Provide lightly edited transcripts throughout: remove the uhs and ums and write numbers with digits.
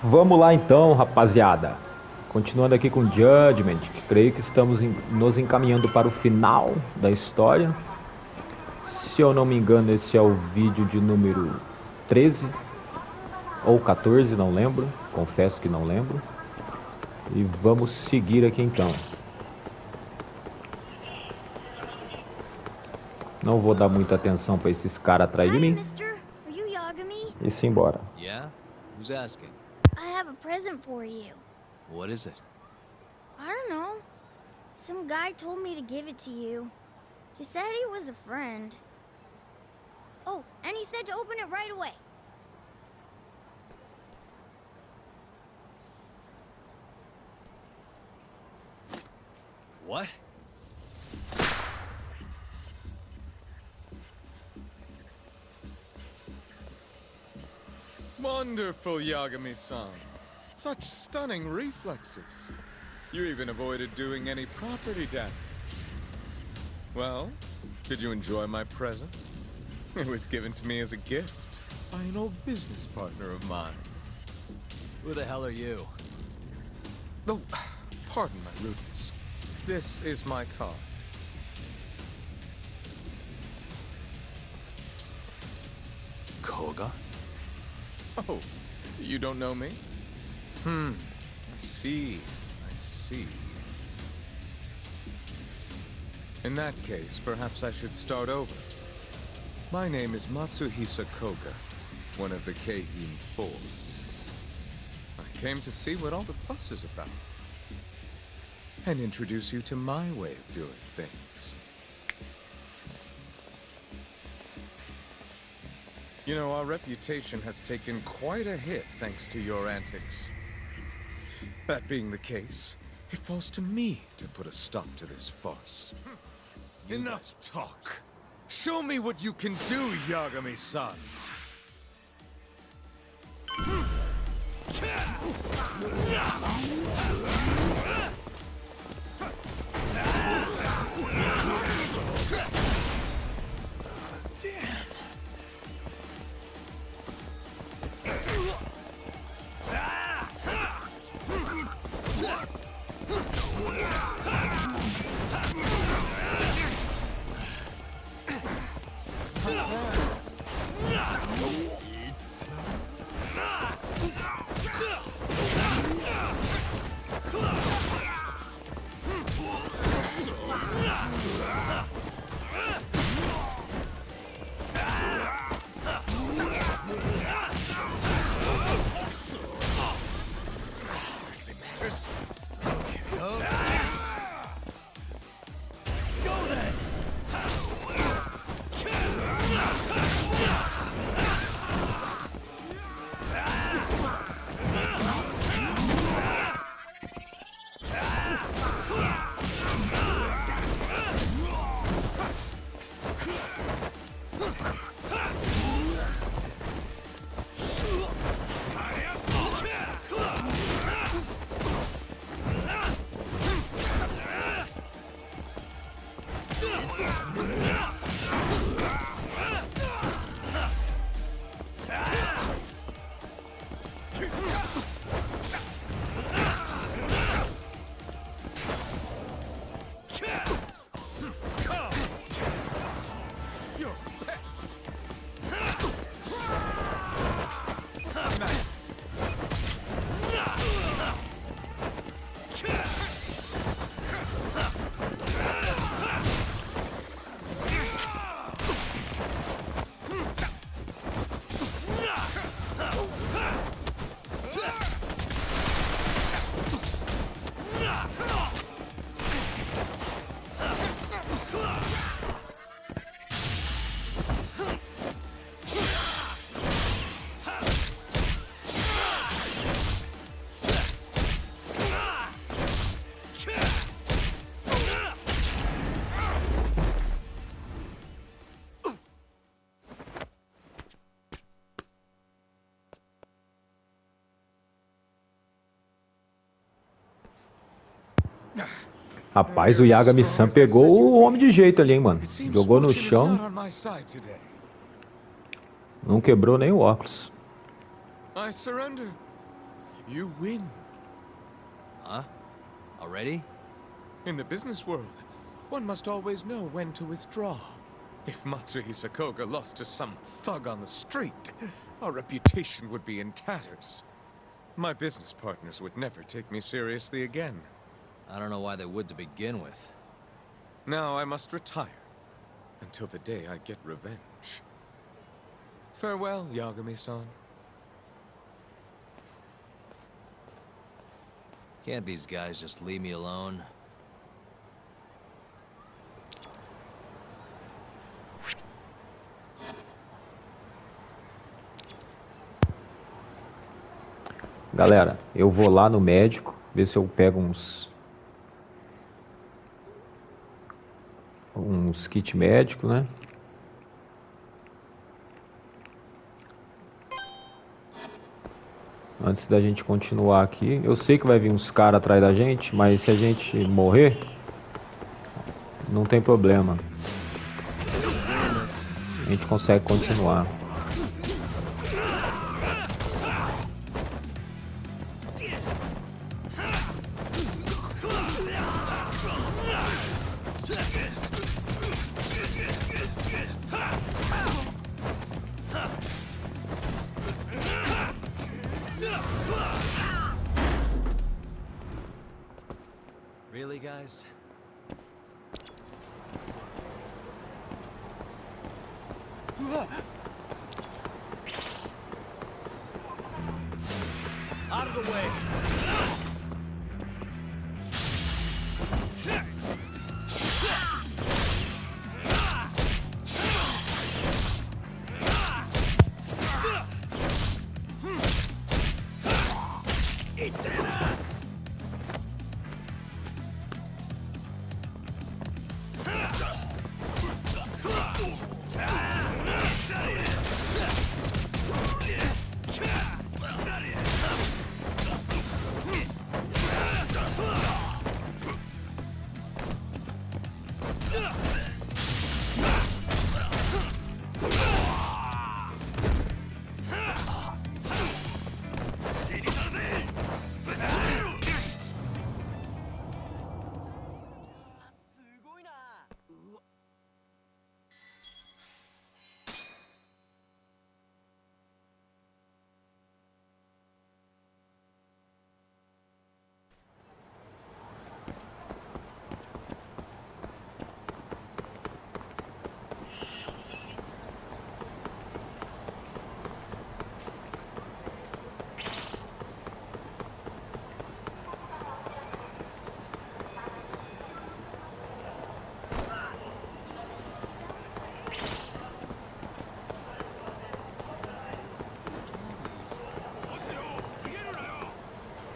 Vamos lá então, rapaziada. Continuando aqui com Judgment, que creio que estamos nos encaminhando para o final da história. Se eu não me engano, esse é o vídeo de número 13 ou 14, não lembro. Confesso que não lembro. E vamos seguir aqui então. Não vou dar muita atenção para esses caras atrás de Hi, mim. mister. Are you Yagami? E simbora. Yeah? Who's asking? I have a present for you. What is it? I don't know. Some guy told me to give it to you. He said he was a friend. Oh, and he said to open it right away. What? Wonderful, Yagami-san. Such stunning reflexes. You even avoided doing any property damage. Well, did you enjoy my present? It was given to me as a gift by an old business partner of mine. Who the hell are you? Oh, pardon my rudeness. This is my card. Koga? Oh, you don't know me? I see. I see. In that case, perhaps I should start over. My name is Matsuhisa Koga, one of the Keihin Four. I came to see what all the fuss is about, and introduce you to my way of doing things. You know, our reputation has taken quite a hit thanks to your antics. That being the case, it falls to me to put a stop to this farce. Enough talk. Show me what you can do, Yagami-san. Rapaz, o Yagami-san pegou o homem de jeito ali, hein, mano. Jogou no chão, não quebrou nem o óculos. I surrender. You win. Huh? Already? In the business world, one must always know when to withdraw. If Matsuhisa Koga lost to some thug on the street, our reputation would be in tatters. My business partners would never take me seriously again. I don't know why they would to begin with. Now I must retire, until the day I get revenge. Farewell, Yagami-san. Can't these guys just leave me alone? Galera, eu vou lá no médico, ver se eu pego uns kit médico, né? Antes da gente continuar aqui. Eu sei que vai vir uns caras atrás da gente, mas se a gente morrer, não tem problema. A gente consegue continuar. Really, guys? Out of the way!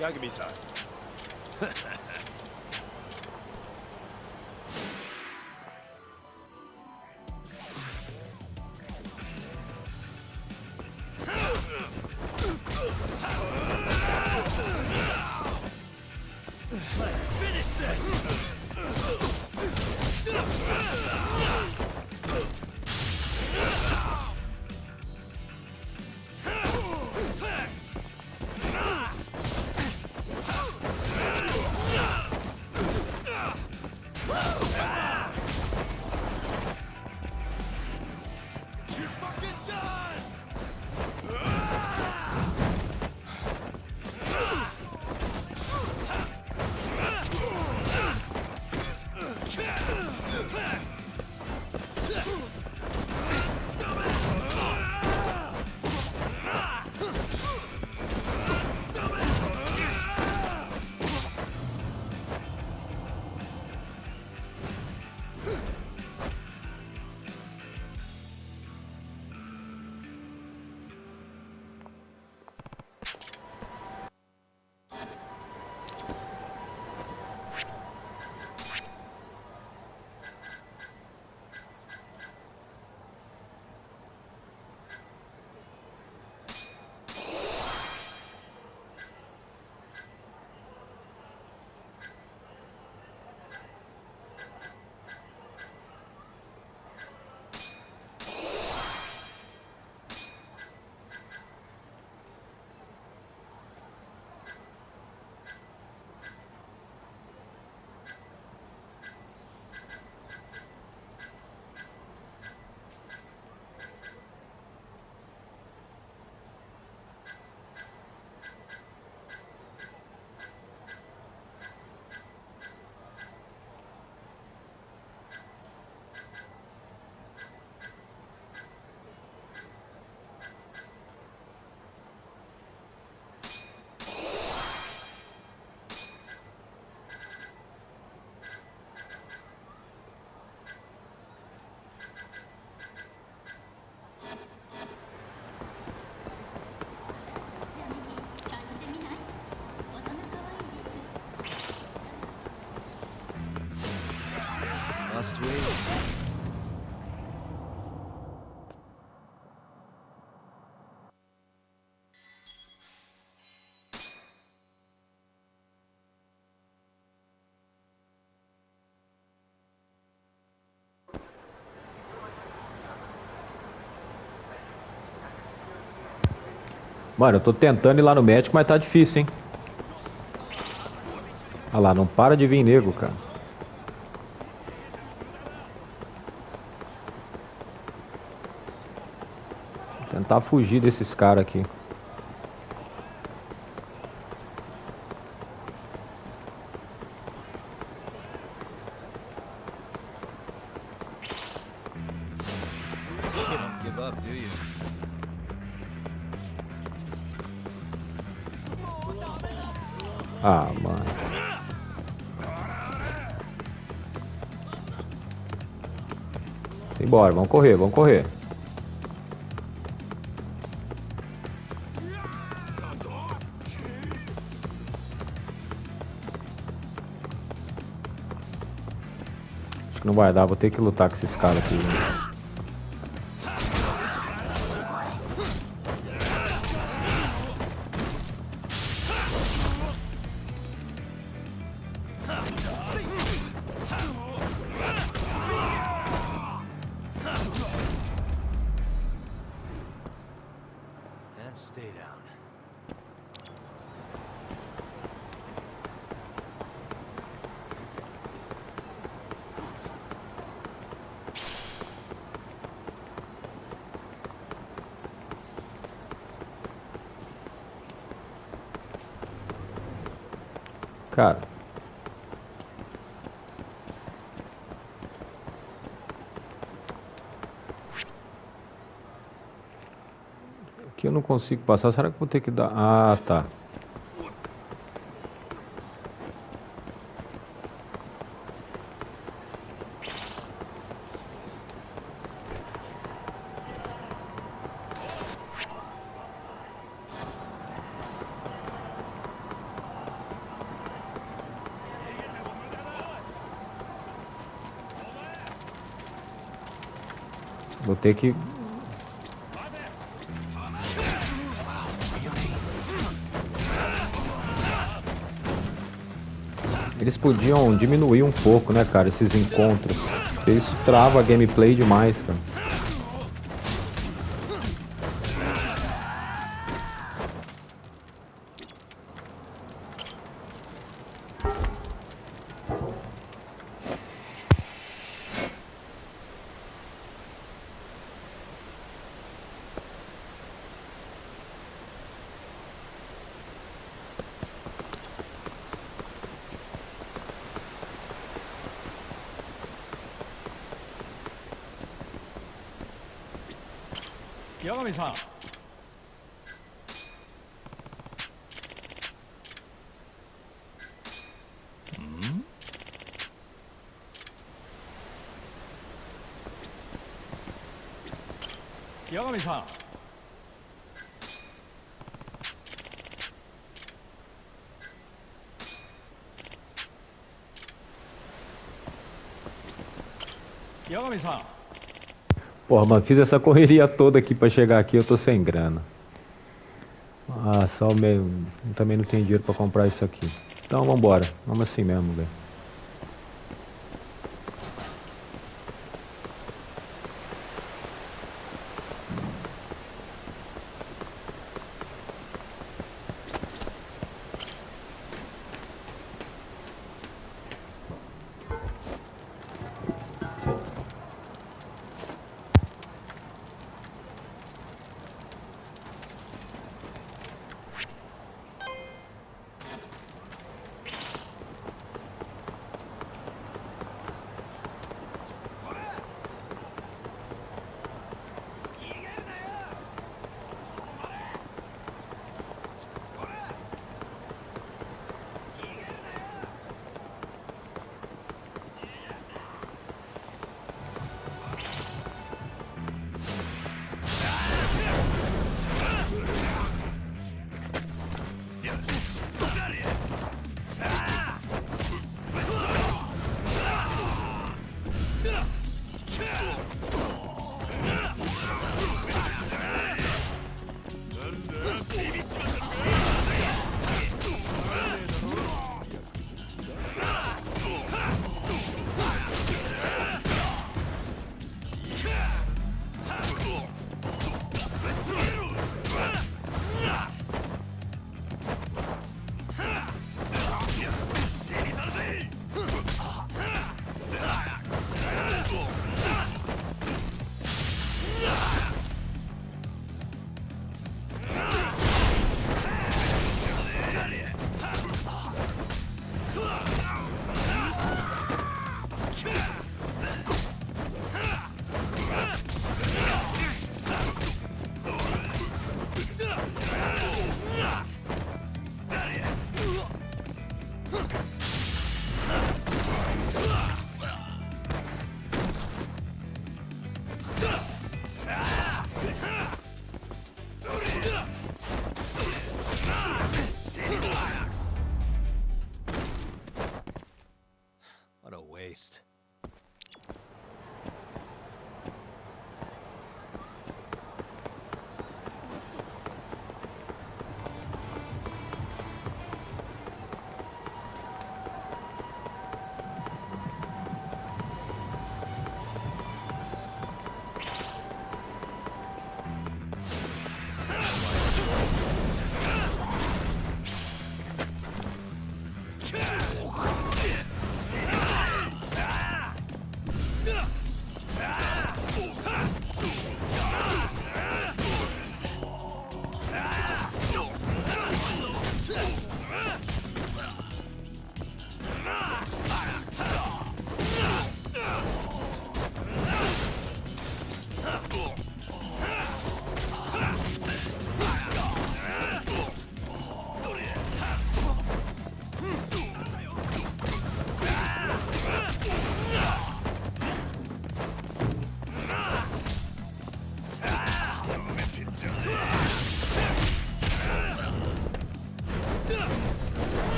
Yagami-san. Let's finish this! Mano, eu tô tentando ir lá no médico, mas tá difícil, hein? Olha lá, não para de vir nego, cara. Vou tentar fugir desses caras aqui. You don't give up, do you? Ah, mano. Simbora, vamos correr, vamos correr. Acho que não vai dar, vou ter que lutar com esses caras aqui, gente. And stay down. Cara. Aqui eu não consigo passar. Será que eu vou ter que dar... Ah, tá. Vou ter que... Eles podiam diminuir um pouco, né, cara, esses encontros. Porque isso trava a gameplay demais, cara. Yagami-san. Yagami-san. Yagami-san. Porra, mano, fiz essa correria toda aqui pra chegar aqui, eu tô sem grana. Ah, só mesmo. Também não tenho dinheiro pra comprar isso aqui. Então vambora, vamos assim mesmo, velho. waste.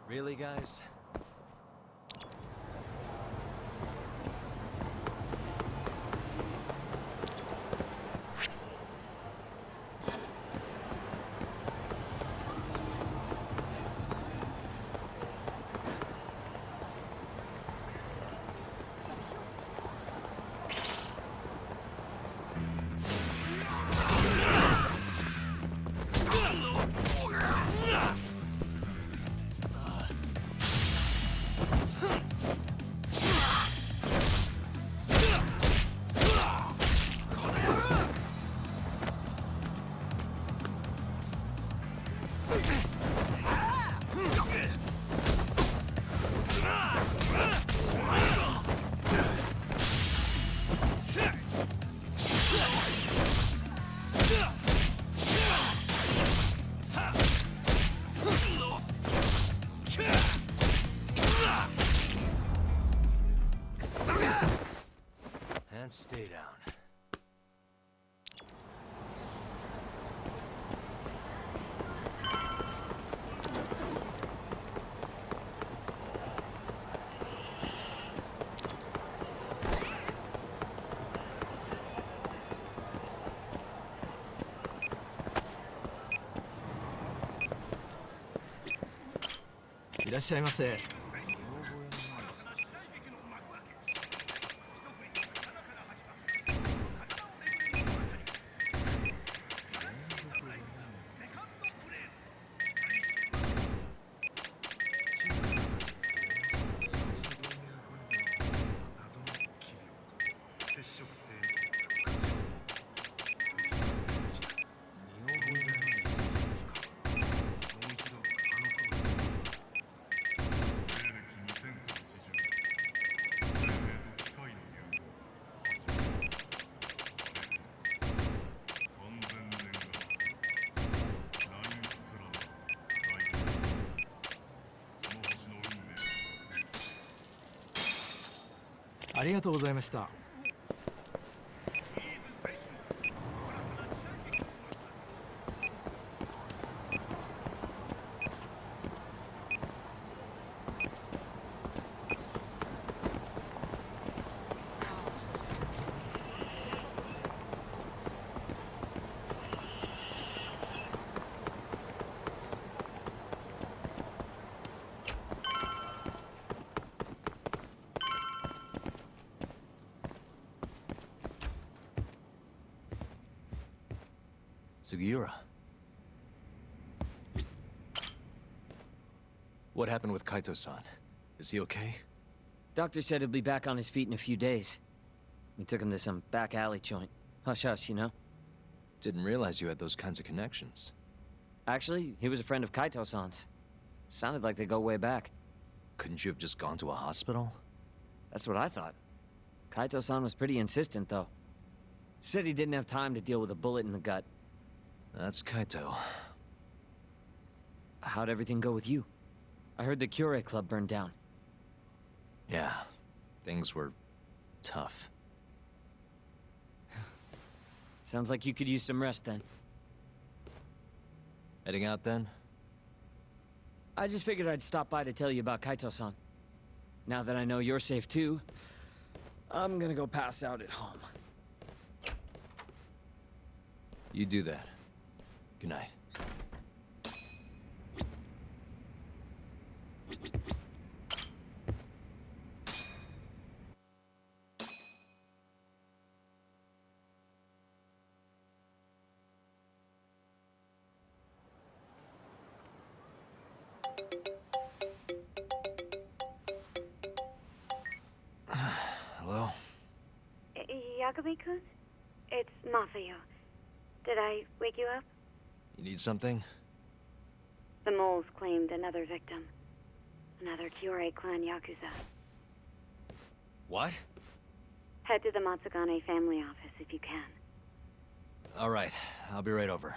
Really, guys? And stay down.いらっしゃいませ。ありがとうございました。Sugiura. What happened with Kaito-san? Is he okay? Doctor said he'll be back on his feet in a few days. We took him to some back alley joint. Hush-hush, you know? Didn't realize you had those kinds of connections. Actually, he was a friend of Kaito-san's. Sounded like they go way back. Couldn't you have just gone to a hospital? That's what I thought. Kaito-san was pretty insistent, though. Said he didn't have time to deal with a bullet in the gut. That's Kaito. How'd everything go with you? I heard the Cure Club burned down. Yeah, things were tough. Sounds like you could use some rest then. Heading out then? I just figured I'd stop by to tell you about Kaito-san. Now that I know you're safe too, I'm gonna go pass out at home. You do that. Good night. Hello? Yagami-kun? It's Masayo. Did I wake you up? You need something? The moles claimed another victim. Another Kyorei clan Yakuza. What? Head to the Matsugane family office if you can. Alright, I'll be right over.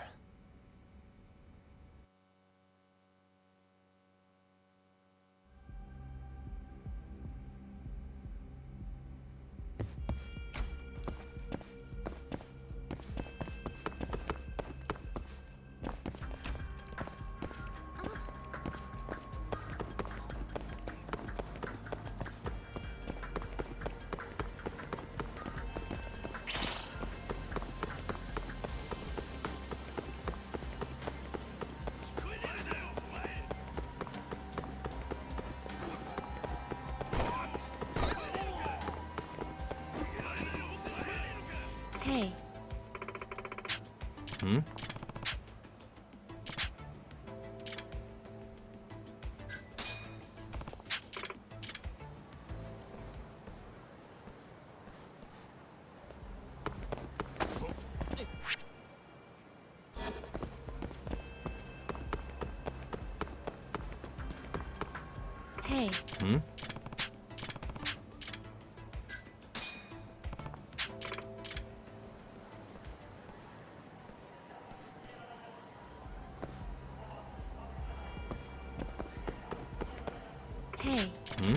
Hey, Hmm? hey, Hmm? hey. Hmm?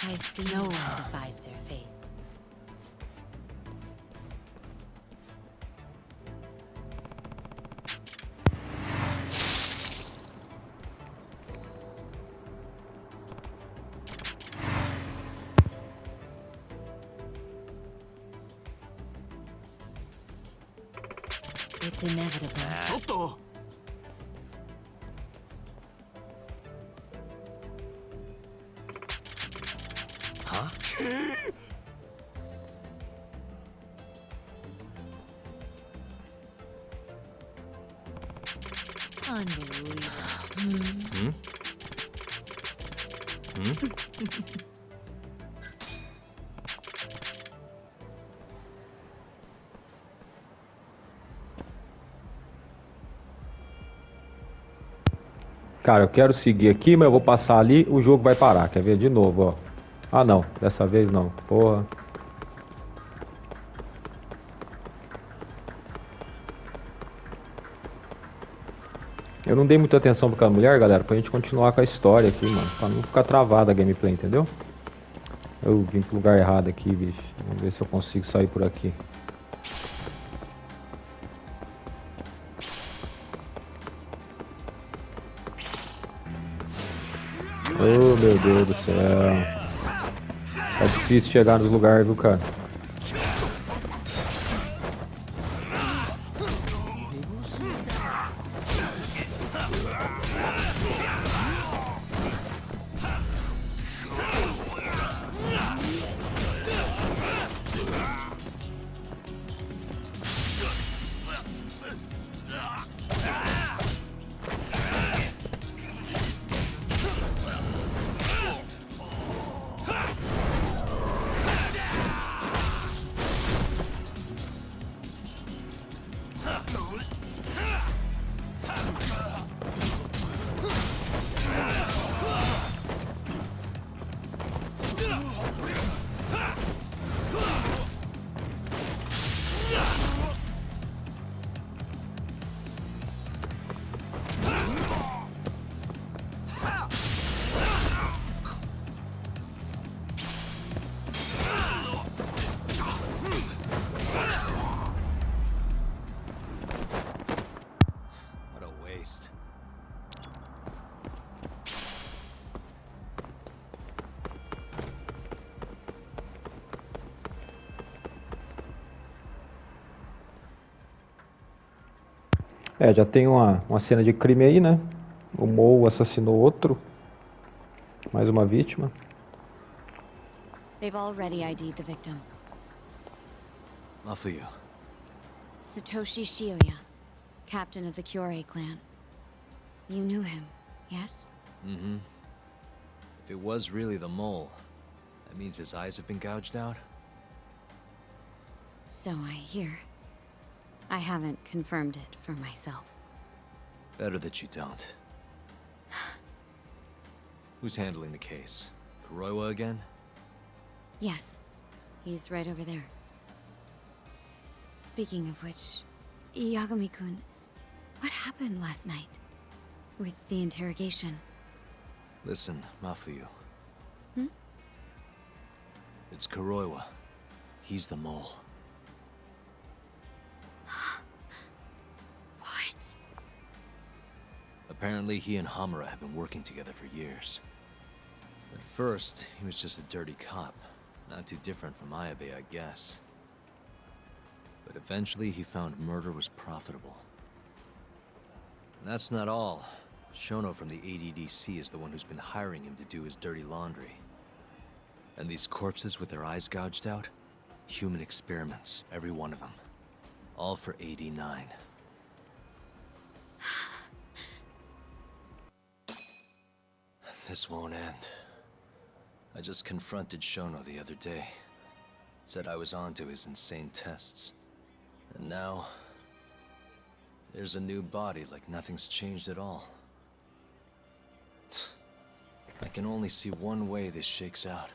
I see no one defies their fate. It's inevitable. Huh? Unbelievable. Hmm? Hmm? Cara, eu quero seguir aqui, mas eu vou passar ali, o jogo vai parar. Quer ver de novo, ó. Ah, não. Dessa vez não. Porra. Eu não dei muita atenção pra aquela mulher, galera, pra gente continuar com a história aqui, mano. Pra não ficar travada a gameplay, entendeu? Eu vim pro lugar errado aqui, bicho. Vamos ver se eu consigo sair por aqui. Oh, meu Deus do céu. Tá difícil chegar nos lugares, viu, cara? É, já tem uma cena de crime aí, né? O Mou assassinou outro. Mais uma vítima. They've already ID'd the victim. Mafuyu. Satoshi Shioya, captain of the Kyorei clan. You knew him, yes? Mm-hmm. If it was really the mole, that means his eyes have been gouged out? So I hear. I haven't confirmed it for myself. Better that you don't. Who's handling the case? Kuroiwa again? Yes, he's right over there. Speaking of which, Yagami-kun, what happened last night? With the interrogation? Listen, Mafuyu. Hmm? It's Kuroiwa. He's the mole. What? Apparently he and Hamura have been working together for years. At first, he was just a dirty cop. Not too different from Ayabe, I guess. But eventually he found murder was profitable. And that's not all. Shono from the ADDC is the one who's been hiring him to do his dirty laundry. And these corpses with their eyes gouged out? Human experiments, every one of them. All for 89. This won't end. I just confronted Shono the other day. Said I was onto his insane tests. And now... there's a new body like nothing's changed at all. I can only see one way this shakes out.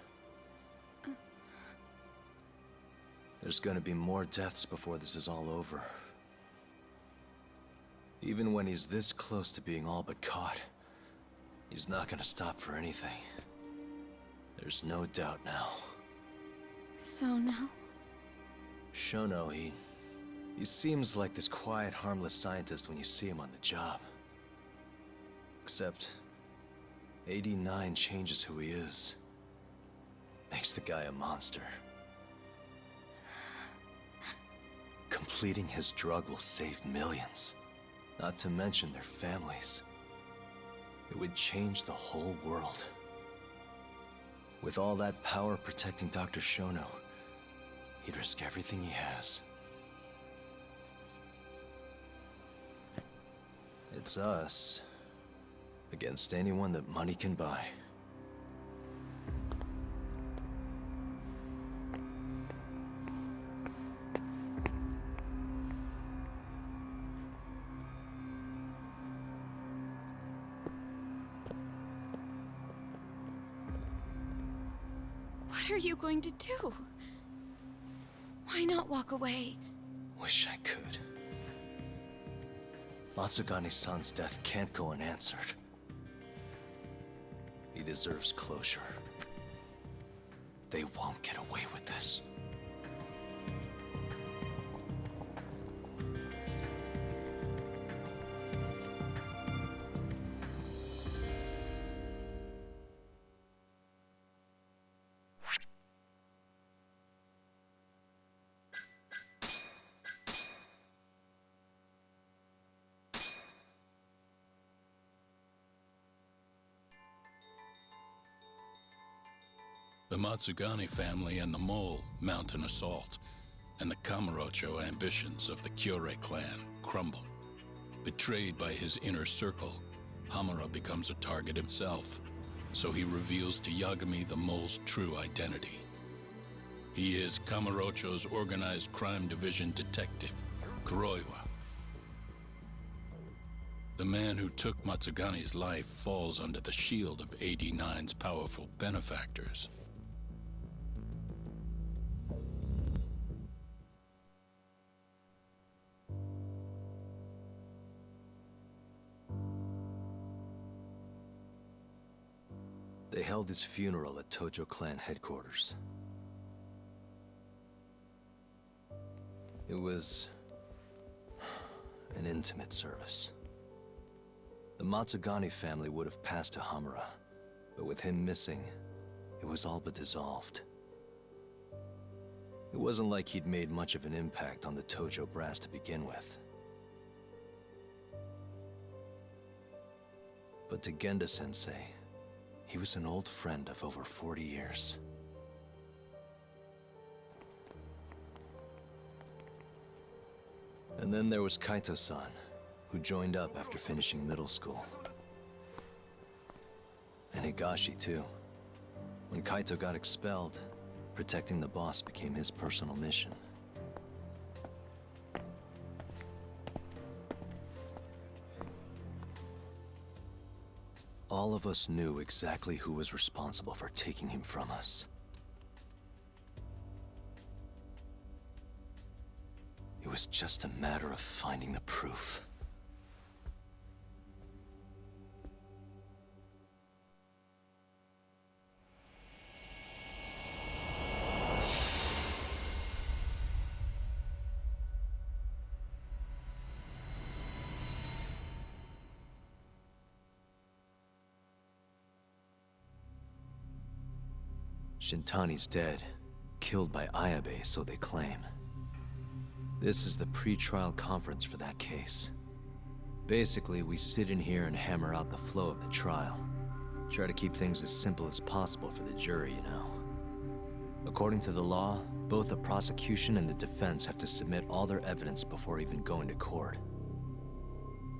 There's gonna be more deaths before this is all over. Even when he's this close to being all but caught, he's not gonna stop for anything. There's no doubt now. So now? Shono, he seems like this quiet, harmless scientist when you see him on the job. Except, 89 changes who he is. Makes the guy a monster. Completing his drug will save millions. Not to mention their families. It would change the whole world. With all that power protecting Dr. Shono, he'd risk everything he has. It's us against anyone that money can buy. What are you going to do? Why not walk away? Wish I could. Matsugane-san's death can't go unanswered. He deserves closure. They won't get away with this. The Matsugane family and the Mole mount an assault, and the Kamurocho ambitions of the Kyorei clan crumble. Betrayed by his inner circle, Hamura becomes a target himself, so he reveals to Yagami the Mole's true identity. He is Kamurocho's organized crime division detective, Kuroiwa. The man who took Matsugane's life falls under the shield of 89's powerful benefactors. They held his funeral at Tojo clan headquarters. It was an intimate service. The Matsugane family would have passed to Hamura, but with him missing, it was all but dissolved. It wasn't like he'd made much of an impact on the Tojo brass to begin with. But to Genda-sensei, he was an old friend of over 40 years. And then there was Kaito-san, who joined up after finishing middle school. And Higashi, too. When Kaito got expelled, protecting the boss became his personal mission. All of us knew exactly who was responsible for taking him from us. It was just a matter of finding the proof. Shintani's dead, killed by Ayabe, so they claim. This is the pre-trial conference for that case. Basically, we sit in here and hammer out the flow of the trial. Try to keep things as simple as possible for the jury, you know. According to the law, both the prosecution and the defense have to submit all their evidence before even going to court.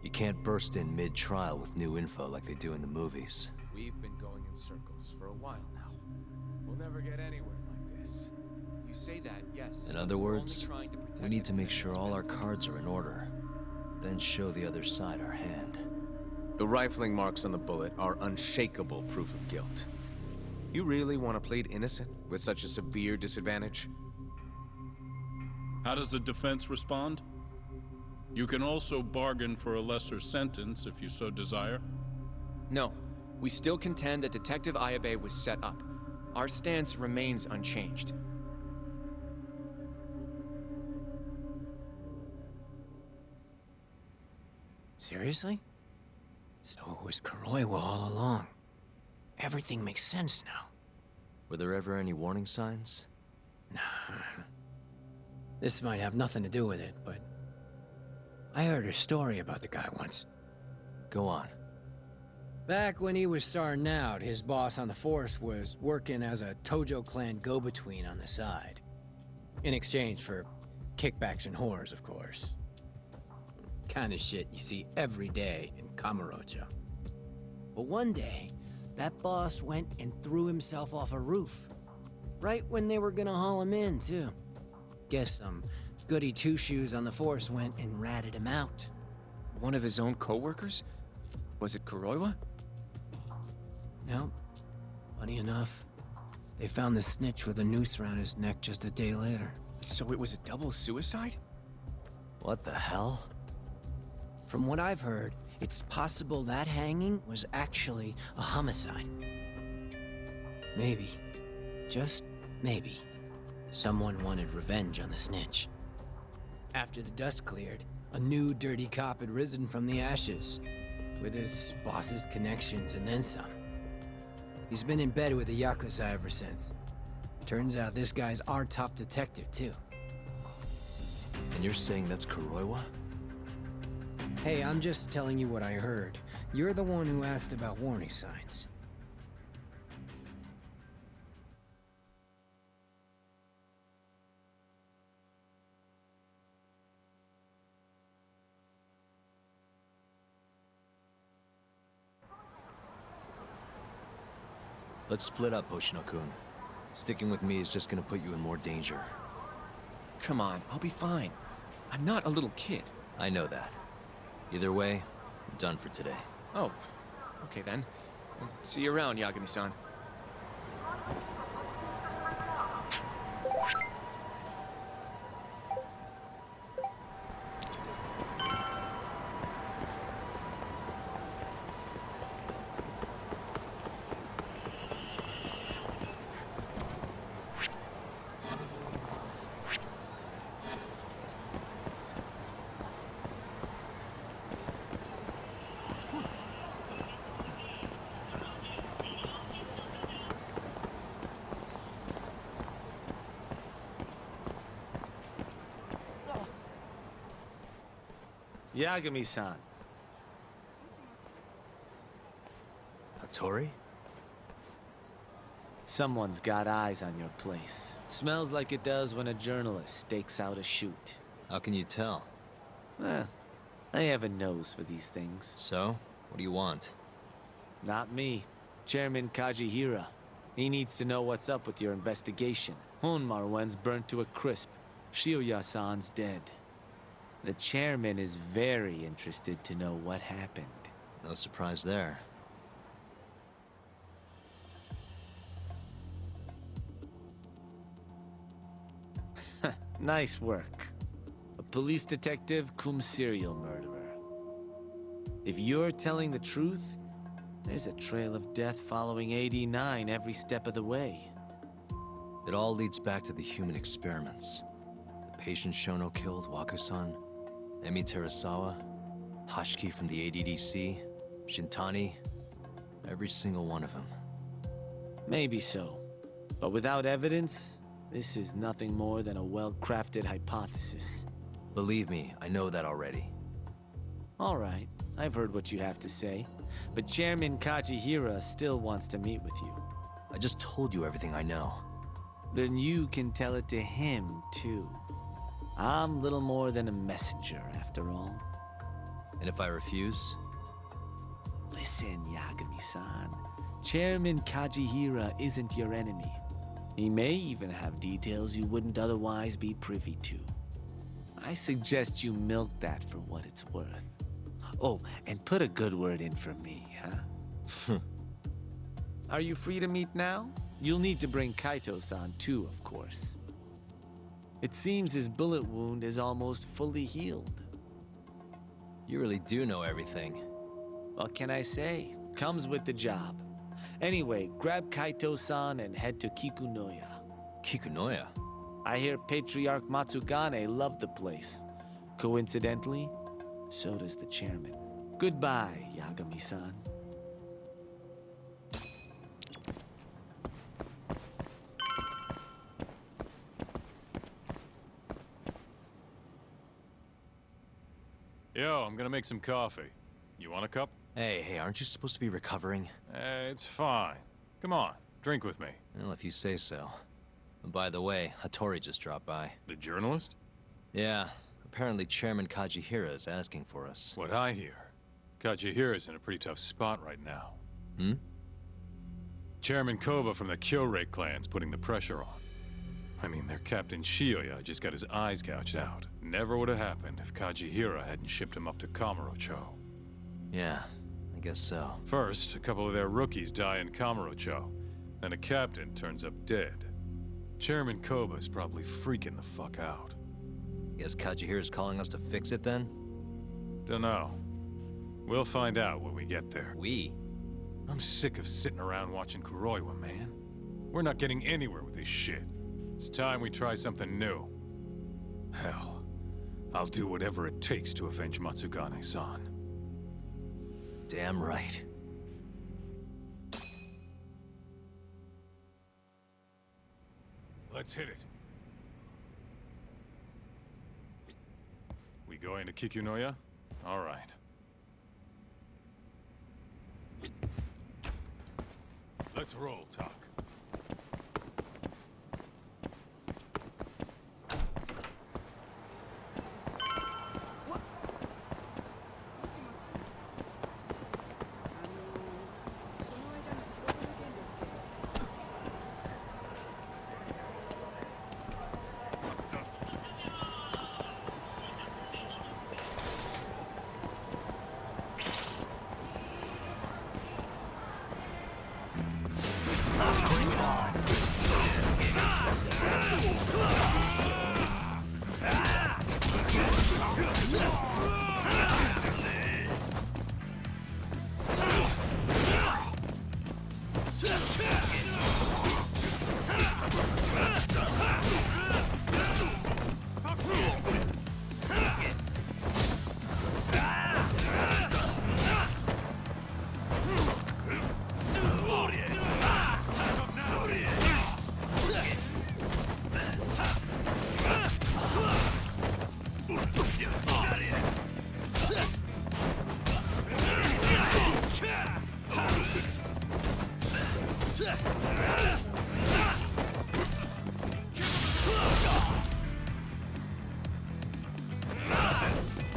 You can't burst in mid-trial with new info like they do in the movies. We've been going in circles for a while now. We'll never get anywhere like this. You say that, yes. In other words, we need to make sure all our cards are in order, then show the other side our hand. The rifling marks on the bullet are unshakable proof of guilt. You really want to plead innocent with such a severe disadvantage? How does the defense respond? You can also bargain for a lesser sentence if you so desire. No, we still contend that Detective Ayabe was set up. Our stance remains unchanged. Seriously? So it was Kuroiwa all along. Everything makes sense now. Were there ever any warning signs? Nah. This might have nothing to do with it, but I heard a story about the guy once. Go on. Back when he was starting out, his boss on the force was working as a Tojo clan go-between on the side. In exchange for kickbacks and whores, of course. Kind of shit you see every day in Kamurocho. But one day, that boss went and threw himself off a roof. Right when they were gonna haul him in, too. Guess some goody two-shoes on the force went and ratted him out. One of his own co-workers? Was it Kuroiwa? No. Funny enough, they found the snitch with a noose around his neck just a day later. So it was a double suicide? What the hell? From what I've heard, it's possible that hanging was actually a homicide. Maybe, just maybe, someone wanted revenge on the snitch. After the dust cleared, a new dirty cop had risen from the ashes, with his boss's connections and then some. He's been in bed with the Yakuza ever since. Turns out this guy's our top detective, too. And you're saying that's Kuroiwa? Hey, I'm just telling you what I heard. You're the one who asked about warning signs. Let's split up, Hoshino-kun. Sticking with me is just gonna put you in more danger. Come on, I'll be fine. I'm not a little kid. I know that. Either way, I'm done for today. Oh, okay then. See you around, Yagami-san. Yagami-san. Hattori? Someone's got eyes on your place. Smells like it does when a journalist stakes out a shoot. How can you tell? I have a nose for these things. So? What do you want? Not me. Chairman Kajihira. He needs to know what's up with your investigation. Honmarwen's burnt to a crisp. Shioya-san's dead. The chairman is very interested to know what happened. No surprise there. Nice work. A police detective cum serial murderer. If you're telling the truth, there's a trail of death following AD9 every step of the way. It all leads back to the human experiments. The patient Shono killed, Waku-san, Emi Terasawa, Hashiki from the ADDC, Shintani, every single one of them. Maybe so. But without evidence, this is nothing more than a well-crafted hypothesis. Believe me, I know that already. All right, I've heard what you have to say. But Chairman Kajihira still wants to meet with you. I just told you everything I know. Then you can tell it to him, too. I'm little more than a messenger, after all. And if I refuse? Listen, Yagami-san. Chairman Kajihira isn't your enemy. He may even have details you wouldn't otherwise be privy to. I suggest you milk that for what it's worth. Oh, and put a good word in for me, huh? Are you free to meet now? You'll need to bring Kaito-san too, of course. It seems his bullet wound is almost fully healed. You really do know everything. What can I say? Comes with the job. Anyway, grab Kaito-san and head to Kikunoya. Kikunoya? I hear Patriarch Matsugane loved the place. Coincidentally, so does the chairman. Goodbye, Yagami-san. Yo, I'm gonna make some coffee. You want a cup? Hey, aren't you supposed to be recovering? It's fine. Come on, drink with me. Well, if you say so. And by the way, Hattori just dropped by. The journalist? Yeah, apparently Chairman Kajihira is asking for us. What I hear, Kajihira's in a pretty tough spot right now. Hmm? Chairman Koba from the Kyorei clan's putting the pressure on. I mean, their Captain Shioya just got his eyes gouged out. Never would have happened if Kajihira hadn't shipped him up to Kamurocho. Yeah, I guess so. First, a couple of their rookies die in Kamurocho, then a captain turns up dead. Chairman Koba's probably freaking the fuck out. Guess Kajihira's calling us to fix it then? Dunno. We'll find out when we get there. We? I'm sick of sitting around watching Kuroiwa, man. We're not getting anywhere with this shit. It's time we try something new. Hell, I'll do whatever it takes to avenge Matsugane-san. Damn right. Let's hit it. We going to Kikunoya? All right. Let's roll, Talk.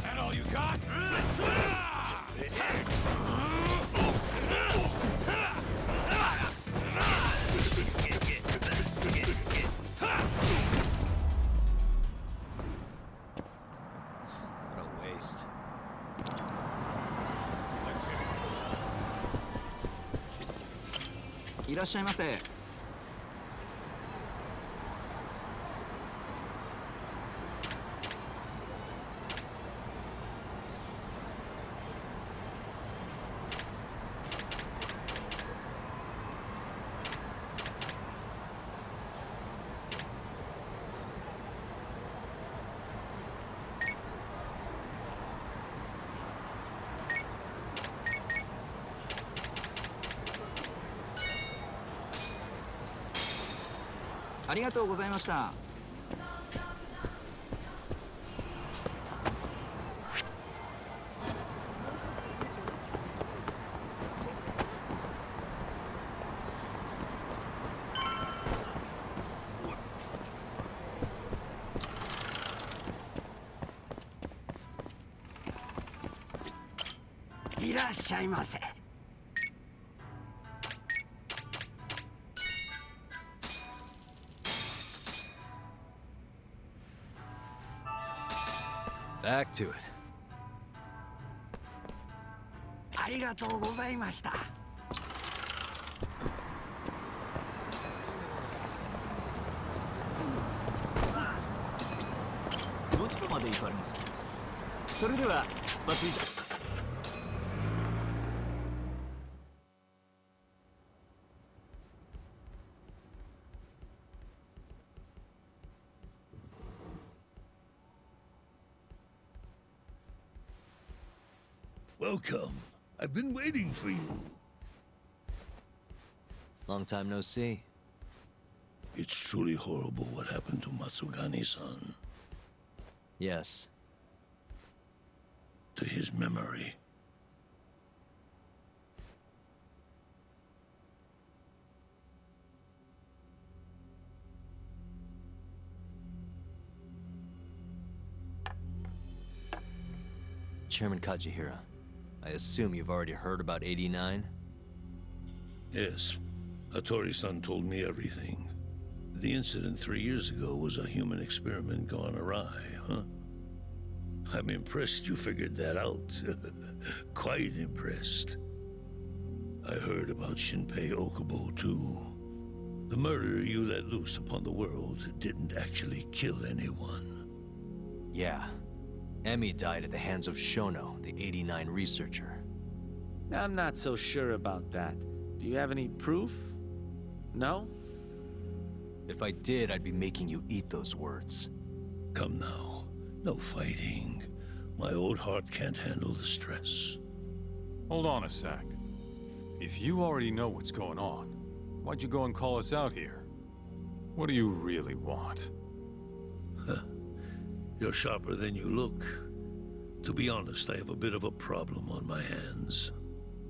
That all you got? What a waste. Let's hit it. いらっしゃいませ。ありがとうございました。いらっしゃいませ。Back to it. ありがとうございました。どちらまで行かれますか。それでは松井さん。Welcome. I've been waiting for you. Long time no see. It's truly horrible what happened to Matsugane-san. Yes. To his memory. Chairman Kajihira, I assume you've already heard about 89? Yes. Hattori-san told me everything. The incident 3 years ago was a human experiment gone awry, huh? I'm impressed you figured that out. Quite impressed. I heard about Shinpei Okubo, too. The murder you let loose upon the world didn't actually kill anyone. Yeah. Emmy died at the hands of Shono, the 89 researcher. I'm not so sure about that. Do you have any proof? No? If I did, I'd be making you eat those words. Come now. No fighting. My old heart can't handle the stress. Hold on a sec. If you already know what's going on, why'd you go and call us out here? What do you really want? You're sharper than you look. To be honest, I have a bit of a problem on my hands.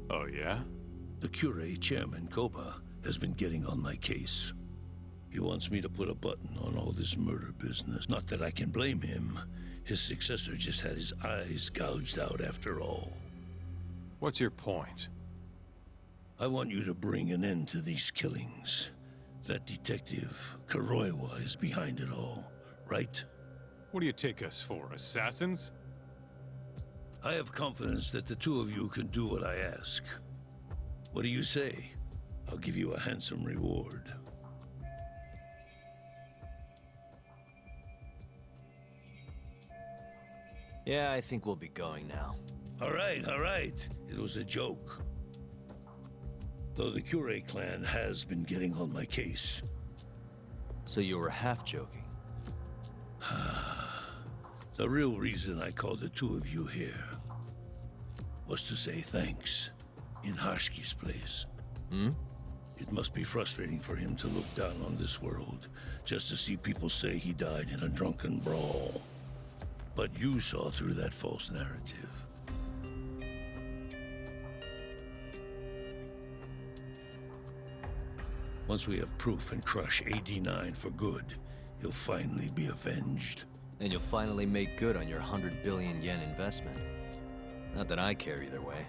Oh, yeah? The Cure chairman, Koba, has been getting on my case. He wants me to put a button on all this murder business. Not that I can blame him. His successor just had his eyes gouged out after all. What's your point? I want you to bring an end to these killings. That detective, Kuroiwa, is behind it all, right? What do you take us for, assassins? I have confidence that the two of you can do what I ask. What do you say? I'll give you a handsome reward. Yeah, I think we'll be going now. All right. It was a joke. Though the Cure clan has been getting on my case. So you were half joking? The real reason I called the two of you here was to say thanks in Hashki's place. It must be frustrating for him to look down on this world just to see people say he died in a drunken brawl. But you saw through that false narrative. Once we have proof and crush AD9 for good, he'll finally be avenged. And you'll finally make good on your 100 billion yen investment. Not that I care either way.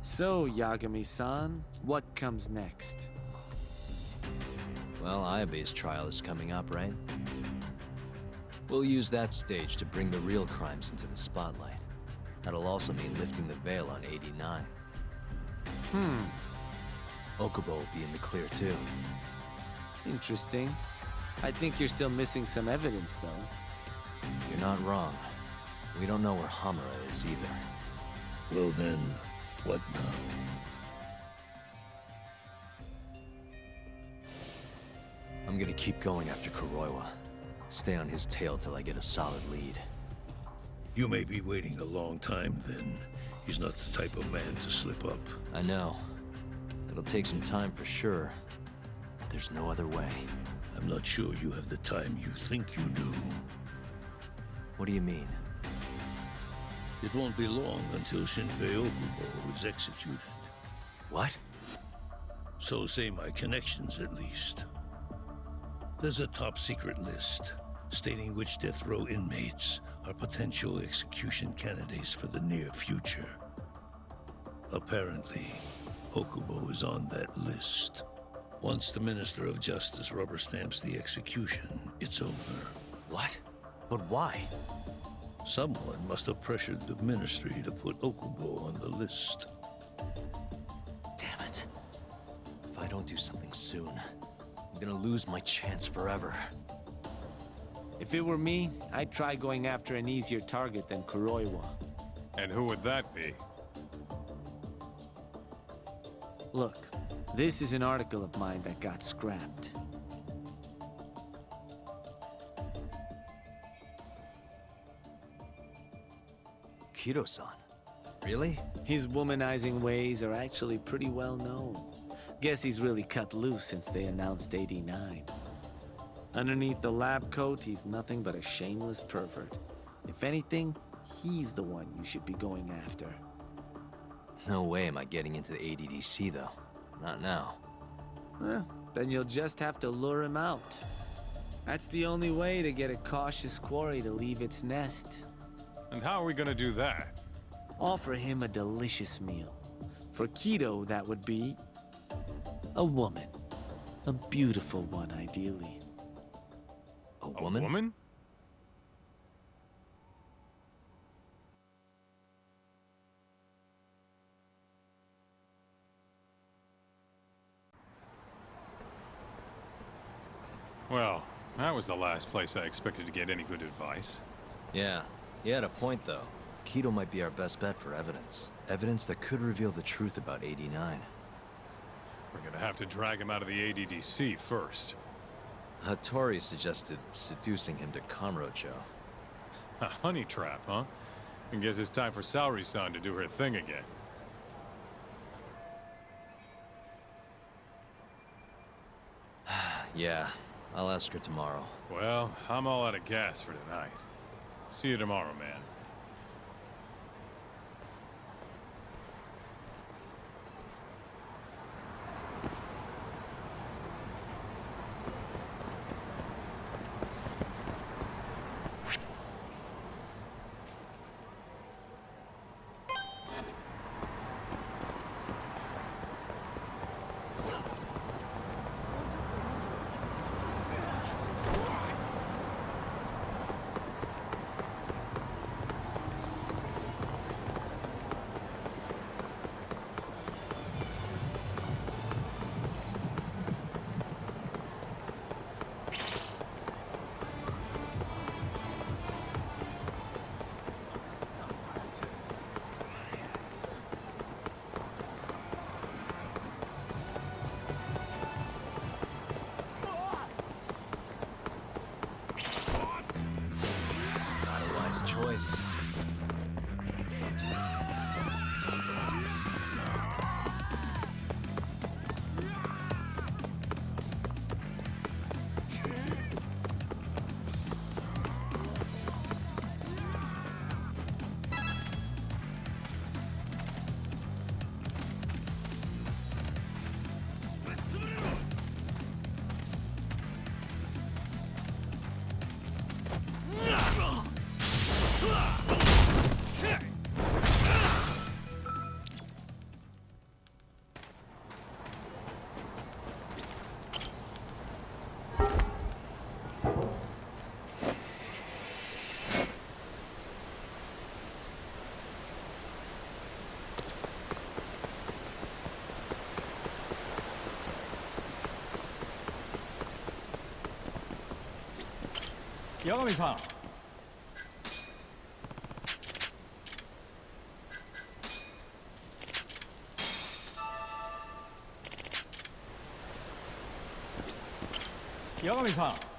So, Yagami-san, what comes next? Well, Ayabe's trial is coming up, right? We'll use that stage to bring the real crimes into the spotlight. That'll also mean lifting the veil on 89. Okubo will be in the clear too. Interesting. I think you're still missing some evidence, though. You're not wrong. We don't know where Hamura is either. Well then, what now? I'm gonna keep going after Kuroiwa. Stay on his tail till I get a solid lead. You may be waiting a long time then. He's not the type of man to slip up. I know. It'll take some time for sure. But there's no other way. I'm not sure you have the time you think you do. What do you mean? It won't be long until Shinpei Okubo is executed. What? So say my connections, at least. There's a top-secret list stating which death row inmates are potential execution candidates for the near future. Apparently, Okubo is on that list. Once the Minister of Justice rubber stamps the execution, it's over. What? But why? Someone must have pressured the Ministry to put Okubo on the list. Damn it. If I don't do something soon, I'm gonna lose my chance forever. If it were me, I'd try going after an easier target than Kuroiwa. And who would that be? Look, this is an article of mine that got scrapped. Kido-san? Really? His womanizing ways are actually pretty well known. Guess he's really cut loose since they announced 89. Underneath the lab coat, he's nothing but a shameless pervert. If anything, he's the one you should be going after. No way am I getting into the ADDC, though. Not now. Then you'll just have to lure him out. That's the only way to get a cautious quarry to leave its nest. And how are we gonna do that? Offer him a delicious meal. For Kido, that would be a woman. A beautiful one, ideally. A woman? A woman? Well, that was the last place I expected to get any good advice. Yeah, you had a point, though. Kido might be our best bet for evidence. Evidence that could reveal the truth about 89. We're gonna have to drag him out of the ADDC first. Hattori suggested seducing him to Kamurocho. A honey trap, huh? I guess it's time for Saori-san to do her thing again. Yeah, I'll ask her tomorrow. Well, I'm all out of gas for tonight. See you tomorrow, man. 八神さん。八神さん。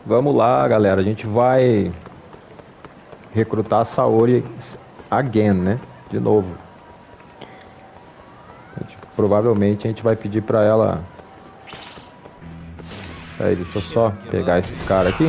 Vamos lá, galera. A gente vai recrutar a Saori again, né? De novo. Provavelmente a gente vai pedir pra ela... Peraí, deixa eu só pegar esses caras aqui.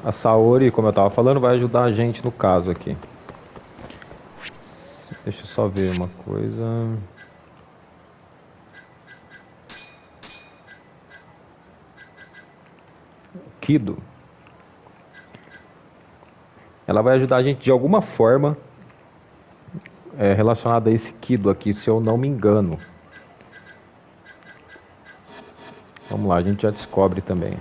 A Saori, como eu tava falando, vai ajudar a gente no caso aqui. Deixa eu só ver uma coisa. Kido. Ela vai ajudar a gente de alguma forma relacionada a esse Kido aqui, se eu não me engano. Vamos lá, a gente já descobre também.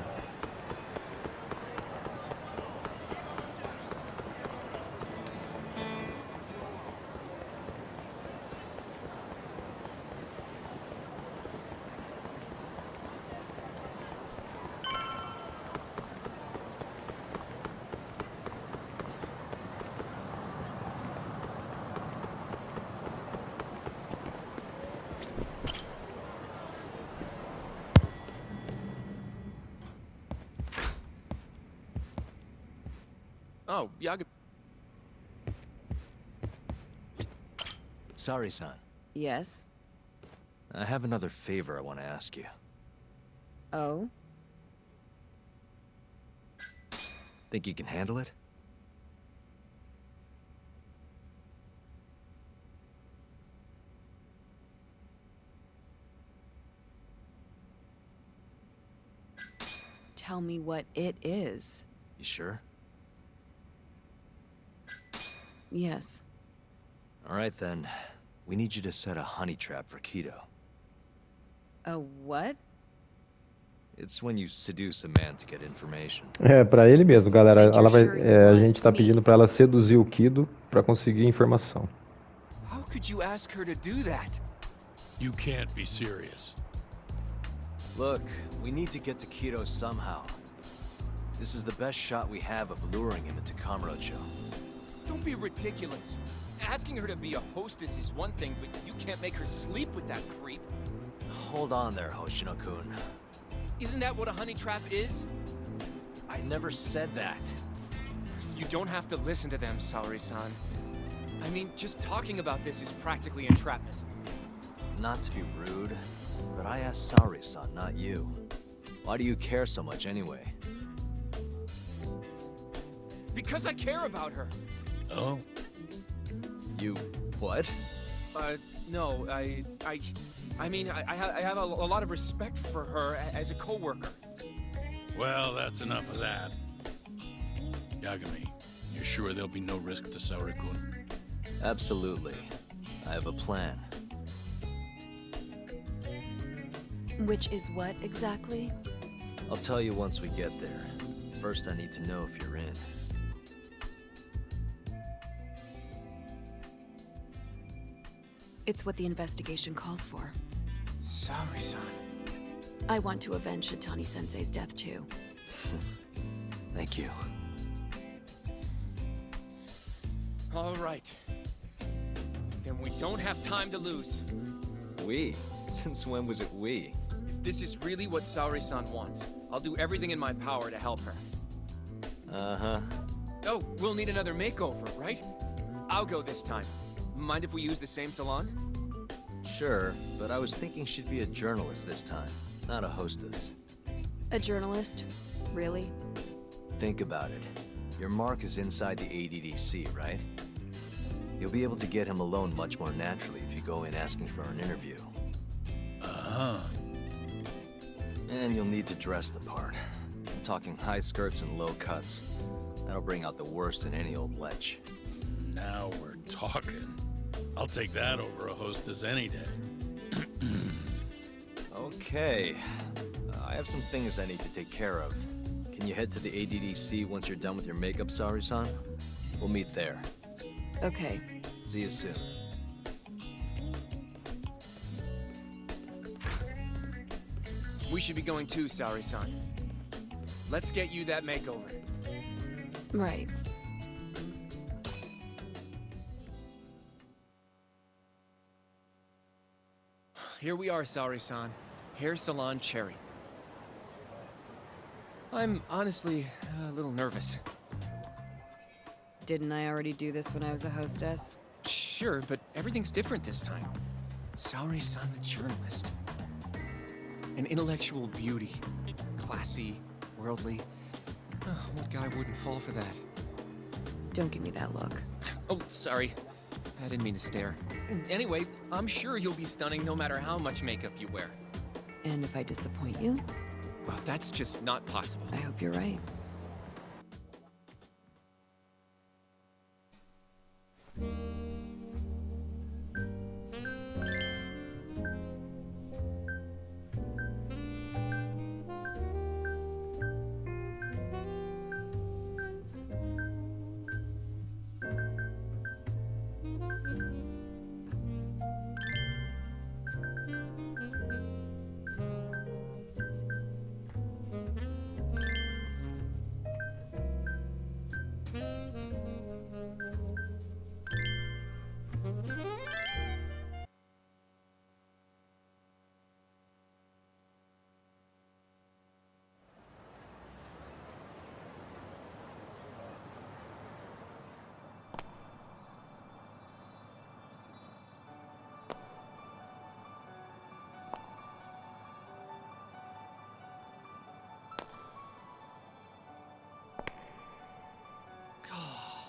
Oh, Yaga. Sorry-san. Yes? I have another favor I want to ask you. Oh? Think you can handle it? Tell me what it is. You sure? Yes. All right then. We need you to set a honey trap for Kido. A what? It's when you seduce a man to get information. É, pra ele mesmo, galera. And you're Ela vai, sure you a want gente tá me? pedindo pra ela seduzir o Kido pra conseguir informação. How could you ask her to do that? You can't be serious. Look, we need to get to Kido somehow. This is the best shot we have of luring him into Kamurocho. Don't be ridiculous. Asking her to be a hostess is one thing, but you can't make her sleep with that creep. Hold on there, Hoshino-kun. Isn't that what a honey trap is? I never said that. You don't have to listen to them, Saori-san. I mean, just talking about this is practically entrapment. Not to be rude, but I asked Saori-san, not you. Why do you care so much anyway? Because I care about her. Oh? You... what? No, I mean, I have a lot of respect for her as a co-worker. Well, that's enough of that. Yagami, you're sure there'll be no risk to Saori-kun? Absolutely. I have a plan. Which is what exactly? I'll tell you once we get there. First, I need to know if you're in. It's what the investigation calls for. Saori-san. I want to avenge Shitani-sensei's death too. Thank you. All right. Then we don't have time to lose. We? Since when was it we? If this is really what Saori-san wants, I'll do everything in my power to help her. Uh-huh. Oh, we'll need another makeover, right? I'll go this time. Mind if we use the same salon? Sure, but I was thinking she'd be a journalist this time, not a hostess. A journalist? Really? Think about it. Your mark is inside the ADDC, right? You'll be able to get him alone much more naturally if you go in asking for an interview. Uh-huh. And you'll need to dress the part. I'm talking high skirts and low cuts. That'll bring out the worst in any old lech. Now we're talking. I'll take that over a hostess any day. Okay. I have some things I need to take care of. Can you head to the ADDC once you're done with your makeup, Saori-san? We'll meet there. Okay. See you soon. We should be going too, Saori-san. Let's get you that makeover. Right. Here we are, Saori-san. Hair Salon Cherry. I'm honestly a little nervous. Didn't I already do this when I was a hostess? Sure, but everything's different this time. Saori-san the journalist. An intellectual beauty. Classy, worldly. Oh, what guy wouldn't fall for that? Don't give me that look. Oh, sorry. I didn't mean to stare. Anyway, I'm sure you'll be stunning no matter how much makeup you wear. And if I disappoint you? Well, that's just not possible. I hope you're right.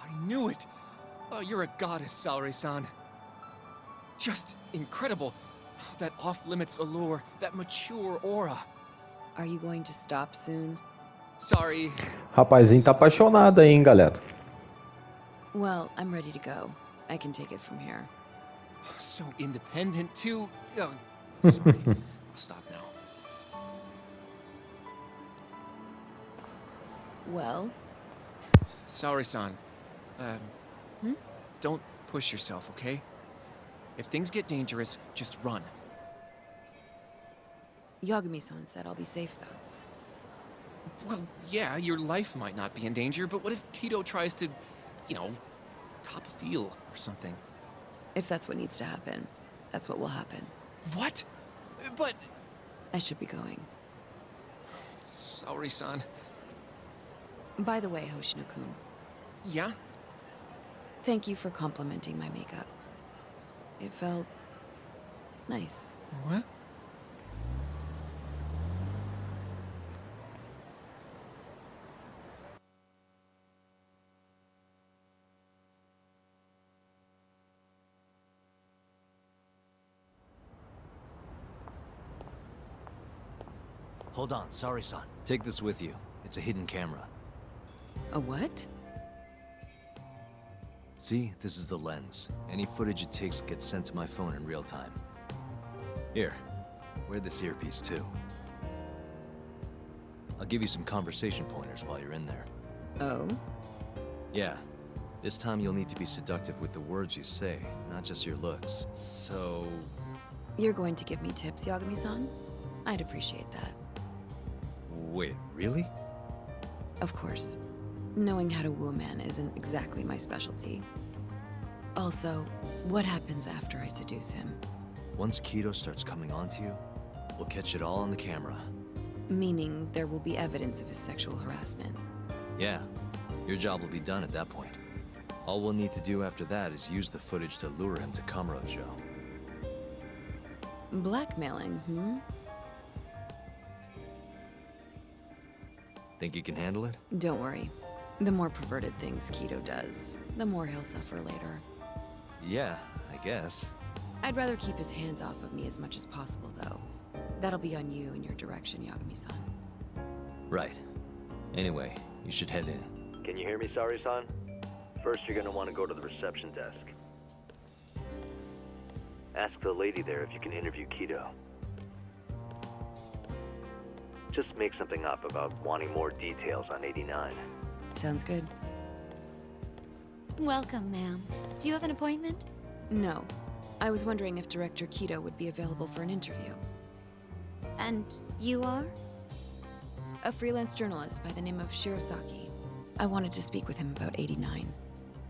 I knew it! Oh, you're a goddess, Saori-san. Just incredible. That off-limits allure, that mature aura. Are you going to stop soon? Sorry. Rapazinho tá apaixonado aí, hein, galera. Well, I'm ready to go. I can take it from here. So independent, too. Oh, sorry. I'll stop now. Well? Saori-san. Don't push yourself, okay? If things get dangerous, just run. Yagami-san said I'll be safe, though. Well, yeah, your life might not be in danger, but what if Kido tries to, you know, cop a feel or something? If that's what needs to happen, that's what will happen. What? But... I should be going. Saori-san. By the way, Hoshino-kun. Yeah? Thank you for complimenting my makeup. It felt... nice. What? Hold on, sorry, son. Take this with you. It's a hidden camera. A what? See, this is the lens. Any footage it takes gets sent to my phone in real time. Here, wear this earpiece too. I'll give you some conversation pointers while you're in there. Oh? Yeah. This time you'll need to be seductive with the words you say, not just your looks. So... You're going to give me tips, Yagami-san? I'd appreciate that. Wait, really? Of course. Knowing how to woo a man isn't exactly my specialty. Also, what happens after I seduce him? Once Kido starts coming on to you, we'll catch it all on the camera. Meaning there will be evidence of his sexual harassment. Yeah, your job will be done at that point. All we'll need to do after that is use the footage to lure him to Kamurocho. Blackmailing, Think you can handle it? Don't worry. The more perverted things Kido does, the more he'll suffer later. Yeah, I guess. I'd rather keep his hands off of me as much as possible, though. That'll be on you and your direction, Yagami-san. Right. Anyway, you should head in. Can you hear me, Saori-san? First, you're gonna want to go to the reception desk. Ask the lady there if you can interview Kido. Just make something up about wanting more details on 89. Sounds good. Welcome, ma'am. Do you have an appointment? No. I was wondering if Director Kido would be available for an interview. And you are? A freelance journalist by the name of Shirosaki. I wanted to speak with him about 89.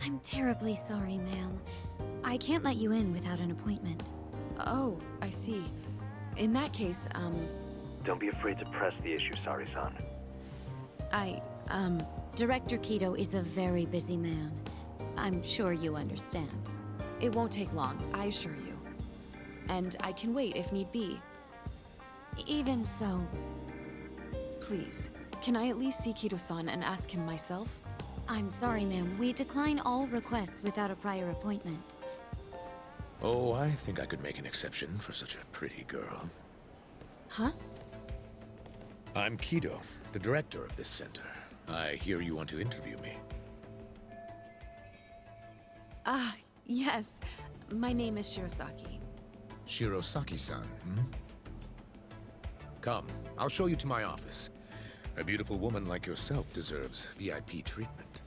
I'm terribly sorry, ma'am. I can't let you in without an appointment. Oh, I see. In that case, Don't be afraid to press the issue, Saori-san. Director Kido is a very busy man. I'm sure you understand. It won't take long, I assure you. And I can wait if need be. Even so... Please, can I at least see Kido-san and ask him myself? I'm sorry, ma'am. We decline all requests without a prior appointment. Oh, I think I could make an exception for such a pretty girl. Huh? I'm Kido, the director of this center. I hear you want to interview me. Yes. My name is Shirosaki. Shirosaki-san, Come, I'll show you to my office. A beautiful woman like yourself deserves VIP treatment.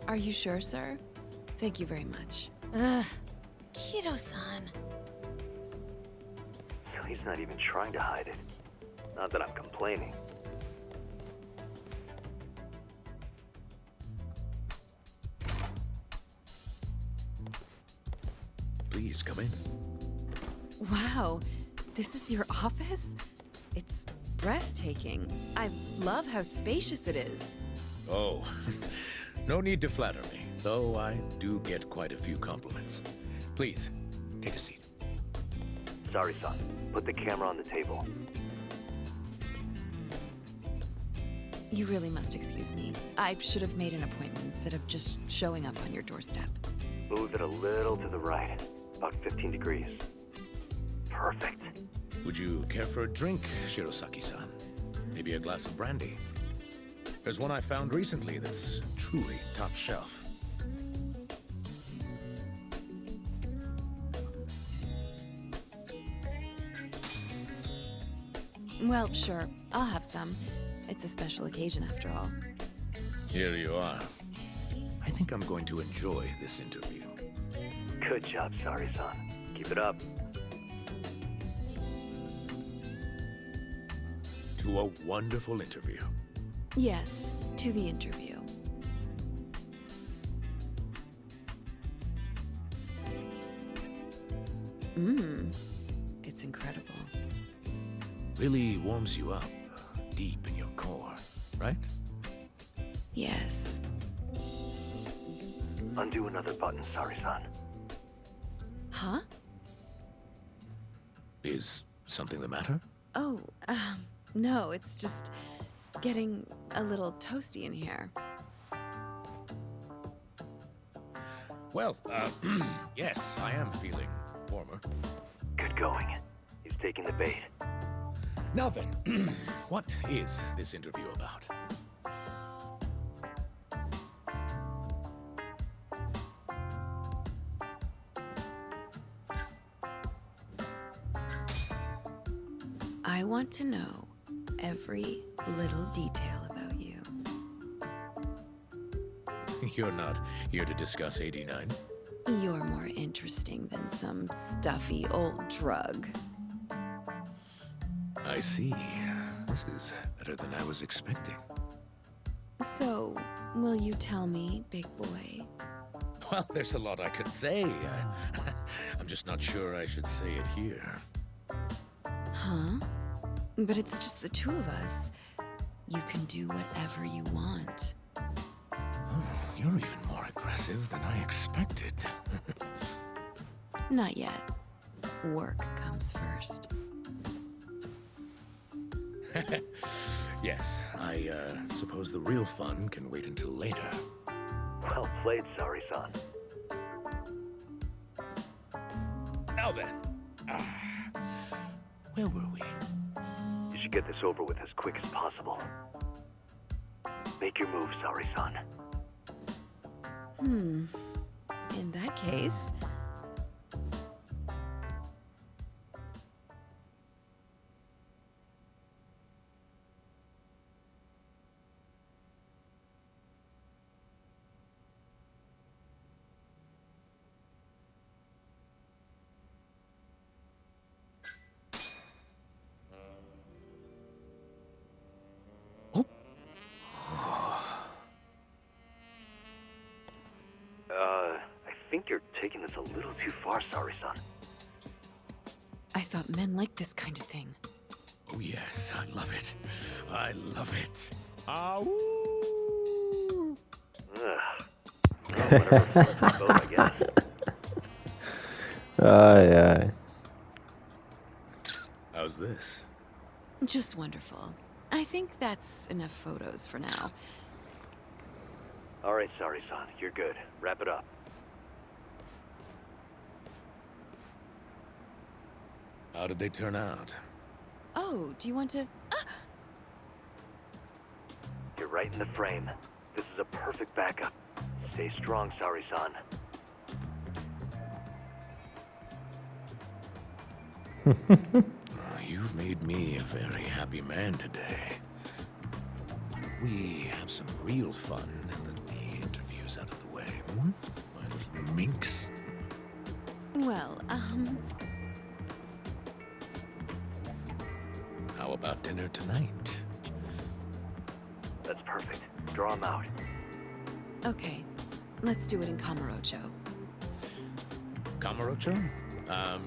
Are you sure, sir? Thank you very much. Kido-san. So he's not even trying to hide it. Not that I'm complaining. Please, come in. Wow, this is your office? It's breathtaking. I love how spacious it is. Oh, no need to flatter me, though I do get quite a few compliments. Please, take a seat. Sorry, son. Put the camera on the table. You really must excuse me. I should have made an appointment instead of just showing up on your doorstep. Move it a little to the right. About 15 degrees. Perfect. Would you care for a drink, Shirosaki-san? Maybe a glass of brandy? There's one I found recently that's truly top shelf. Well, sure. I'll have some. It's a special occasion after all. Here you are. I think I'm going to enjoy this interview. Good job, Sari-san. Keep it up. To a wonderful interview. Yes, to the interview. It's incredible. Really warms you up deep in your core, right? Yes. Undo another button, Sari-san. Huh? Is something the matter? Oh, no, it's just getting a little toasty in here. Well, yes, I am feeling warmer. Good going. He's taking the bait. Now then, what is this interview about? I want to know every little detail about you. You're not here to discuss 89? You're more interesting than some stuffy old drug. I see. This is better than I was expecting. So, will you tell me, big boy? Well, there's a lot I could say. I'm just not sure I should say it here. Huh? But it's just the two of us. You can do whatever you want. Oh, you're even more aggressive than I expected. Not yet. Work comes first. Yes, I suppose the real fun can wait until later. Well played, Sari-san. Now then, where were we? You should get this over with as quick as possible. Make your move, Sari-san. In that case... I think you're taking this a little too far, Sari-san. I thought men liked this kind of thing. Oh yes, I love it. I love it. Ow! Ugh. Well, whatever floats your boat, I guess. Ai. How's this? Just wonderful. I think that's enough photos for now. All right, Sari-san, you're good. Wrap it up. How did they turn out? Oh, do you want to... You're right in the frame. This is a perfect backup. Stay strong, Sari-san. You've made me a very happy man today. We have some real fun now that the interview's out of the way, hmm? My little minx. Well, How about dinner tonight? That's perfect. Draw him out. Okay, let's do it in Kamurocho. Kamurocho? How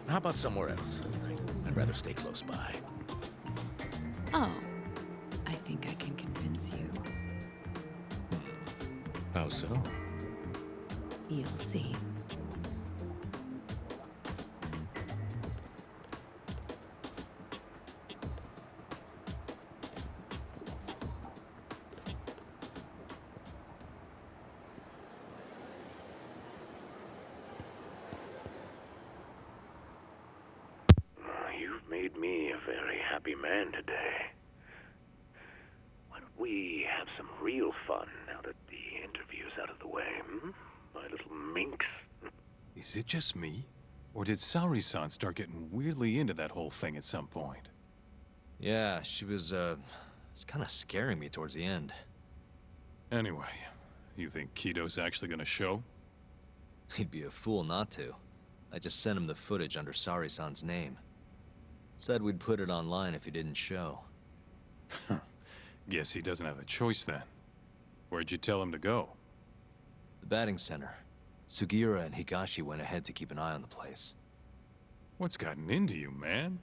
about somewhere else? I'd rather stay close by. Oh, I think I can convince you. How so? You'll see. You've made me a very happy man today. Why don't we have some real fun now that the interview's out of the way, hmm? My little minx. Is it just me? Or did Saori-san start getting weirdly into that whole thing at some point? Yeah, she was, it's kind of scaring me towards the end. Anyway, you think Kido's actually gonna show? He'd be a fool not to. I just sent him the footage under Sari-san's name. Said we'd put it online if he didn't show. Guess he doesn't have a choice then. Where'd you tell him to go? The batting center. Sugiura and Higashi went ahead to keep an eye on the place. What's gotten into you, man?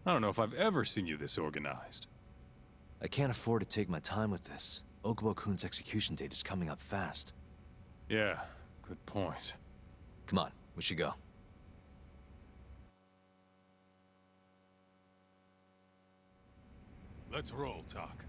I don't know if I've ever seen you this organized. I can't afford to take my time with this. Okubo-kun's execution date is coming up fast. Yeah, good point. Come on, we should go. Let's roll, Talk.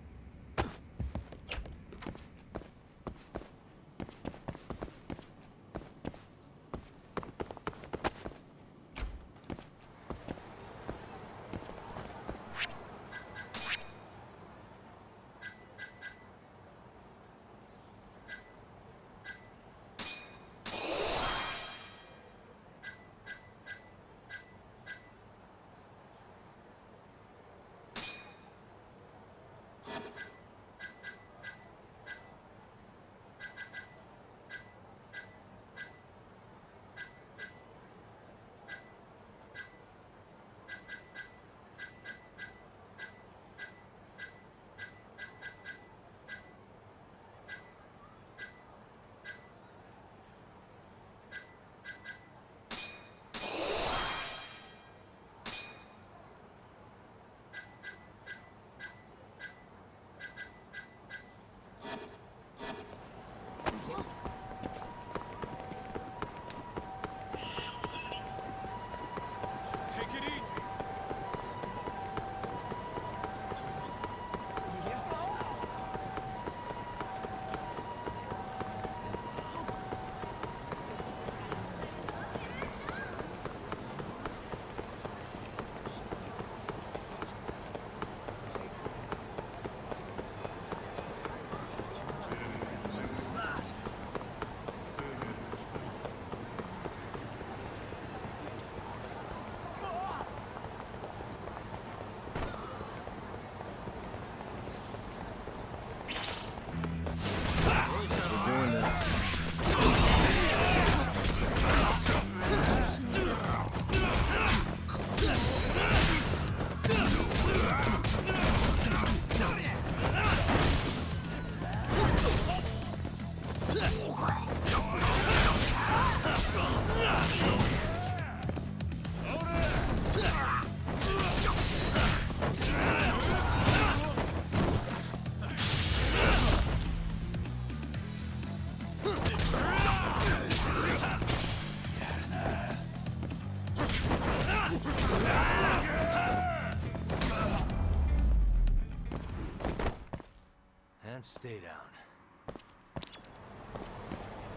And stay down.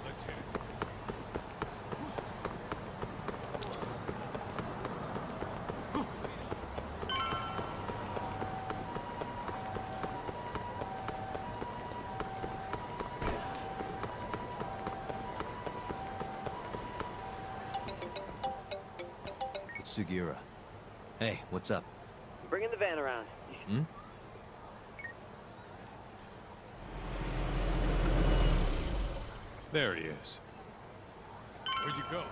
Let's hit it. It's Sugiura. Hey, what's up? Bringing the van around. Hmm? There he is. Where'd you go?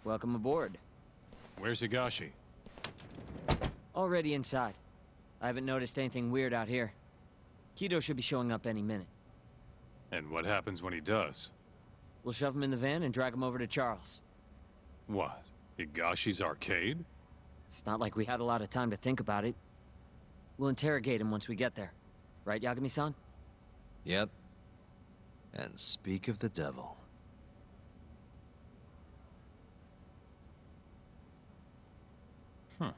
Welcome aboard. Where's Higashi? Already inside. I haven't noticed anything weird out here. Kido should be showing up any minute. And what happens when he does? We'll shove him in the van and drag him over to Charles. What? Higashi's arcade? It's not like we had a lot of time to think about it. We'll interrogate him once we get there. Right, Yagami-san? Yep. And speak of the devil. Huh.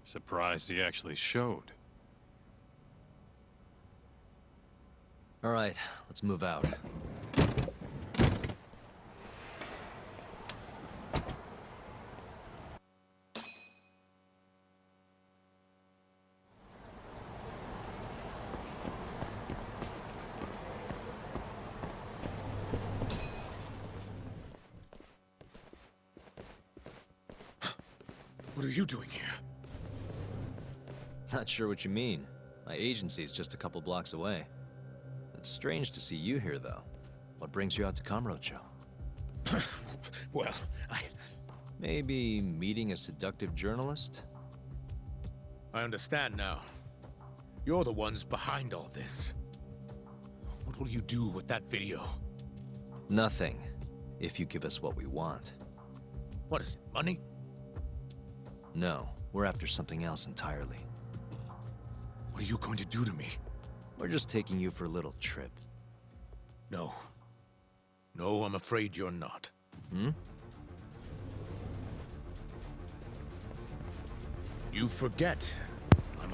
Surprised he actually showed. All right, let's move out. What are you doing here? Not sure what you mean. My agency's just a couple blocks away. It's strange to see you here, though. What brings you out to Kamurocho? Well, Maybe meeting a seductive journalist? I understand now. You're the ones behind all this. What will you do with that video? Nothing, if you give us what we want. What is it, money? No, we're after something else entirely. What are you going to do to me? We're just taking you for a little trip. No. No, I'm afraid you're not. Hmm? You forget.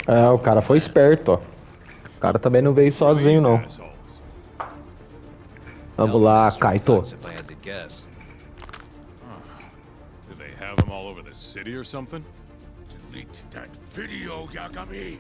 É, o cara foi esperto, ó. O cara também não veio sozinho, não. Vamos lá, Kaito. If I had to guess. Do they have them all over the city or something? Delete that video, Yagami!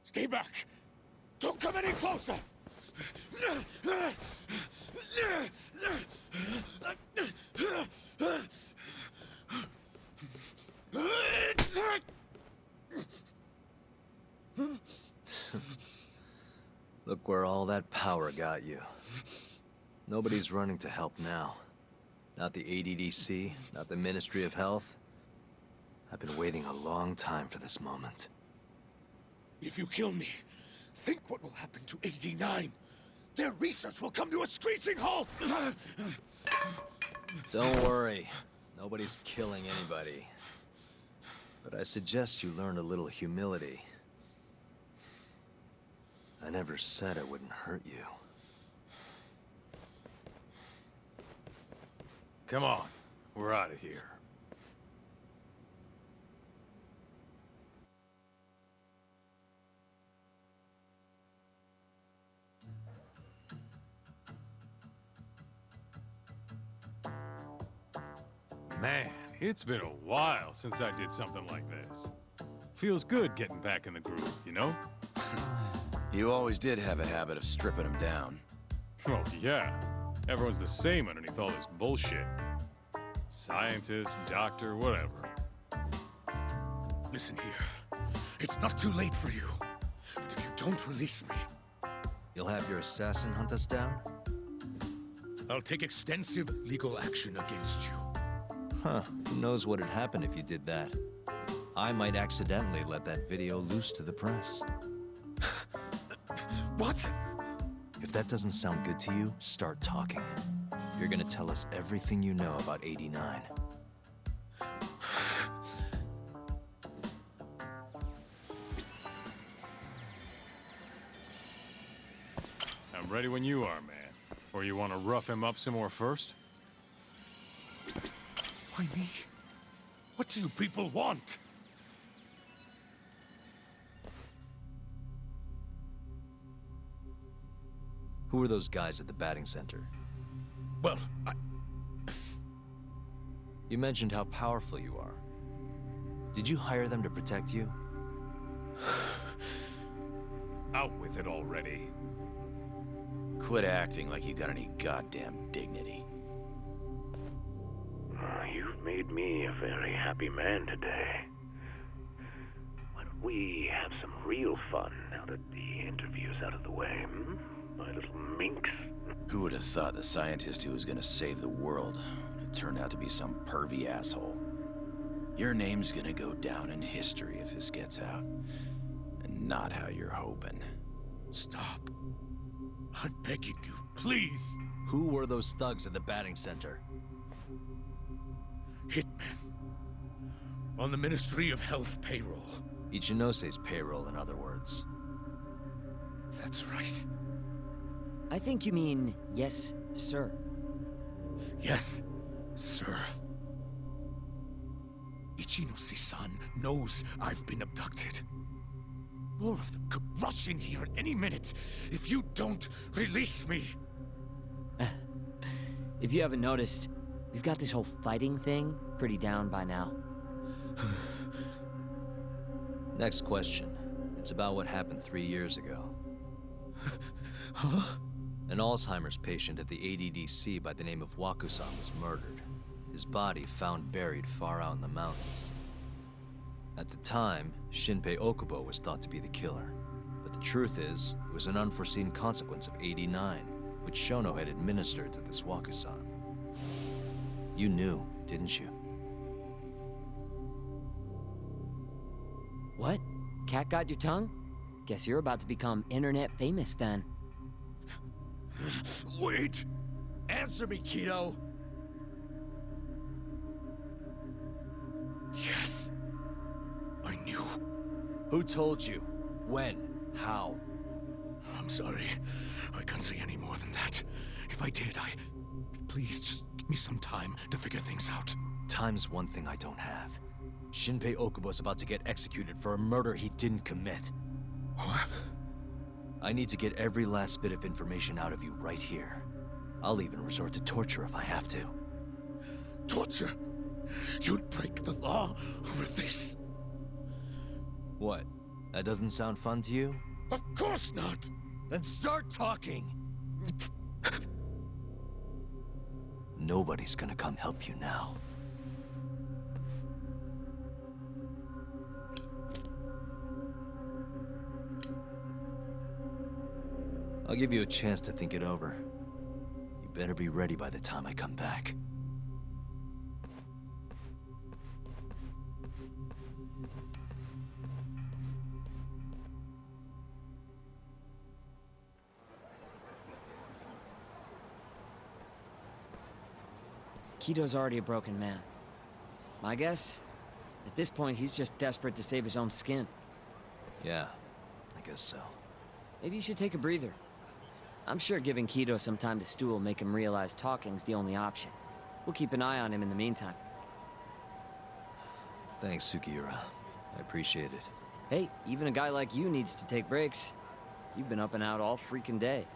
Stay back! Don't come any closer! Look where all that power got you. Nobody's running to help now. Not the ADDC, not the Ministry of Health. I've been waiting a long time for this moment. If you kill me, think what will happen to 89. Their research will come to a screeching halt! Don't worry. Nobody's killing anybody. But I suggest you learn a little humility. I never said I wouldn't hurt you. Come on, we're out of here. Man, it's been a while since I did something like this. Feels good getting back in the groove, you know? You always did have a habit of stripping them down. Well, yeah. Everyone's the same underneath all this bullshit. Scientist, doctor, whatever. Listen here. It's not too late for you. But if you don't release me... You'll have your assassin hunt us down? I'll take extensive legal action against you. Huh. Who knows what'd happen if you did that? I might accidentally let that video loose to the press. What? If that doesn't sound good to you, start talking. You're gonna tell us everything you know about 89. I'm ready when you are, man. Or you want to rough him up some more first? Why me? What do you people want? Who are those guys at the batting center? Well, You mentioned how powerful you are. Did you hire them to protect you? Out with it already. Quit acting like you got any goddamn dignity. You've made me a very happy man today. Why don't we have some real fun now that the interview's out of the way, my little minx? Who would have thought the scientist who was gonna save the world would turn out to be some pervy asshole? Your name's gonna go down in history if this gets out. And not how you're hoping. Stop. I'm begging you, please. Who were those thugs at the batting center? Hitmen. On the Ministry of Health payroll. Ichinose's payroll, in other words. That's right. I think you mean, yes, sir. Yes, sir. Ichinose-san knows I've been abducted. More of them could rush in here at any minute if you don't release me. If you haven't noticed, we've got this whole fighting thing pretty down by now. Next question. It's about what happened 3 years ago. Huh? An Alzheimer's patient at the ADDC by the name of Wakusan was murdered. His body found buried far out in the mountains. At the time, Shinpei Okubo was thought to be the killer. But the truth is, it was an unforeseen consequence of 89, which Shono had administered to this Wakusan. You knew, didn't you? What? Cat got your tongue? Guess you're about to become internet famous then. Wait! Answer me, Kido! Yes. I knew. Who told you? When? How? I'm sorry. I can't say any more than that. If I did, Please, just give me some time to figure things out. Time's one thing I don't have. Shinpei Okubo's about to get executed for a murder he didn't commit. What? I need to get every last bit of information out of you right here. I'll even resort to torture if I have to. Torture? You'd break the law over this? What? That doesn't sound fun to you? Of course not! Then start talking! Nobody's gonna come help you now. I'll give you a chance to think it over. You better be ready by the time I come back. Kido's already a broken man. My guess? At this point, he's just desperate to save his own skin. Yeah, I guess so. Maybe you should take a breather. I'm sure giving Kido some time to stew will make him realize talking's the only option. We'll keep an eye on him in the meantime. Thanks, Sugiura. I appreciate it. Hey, even a guy like you needs to take breaks. You've been up and out all freaking day.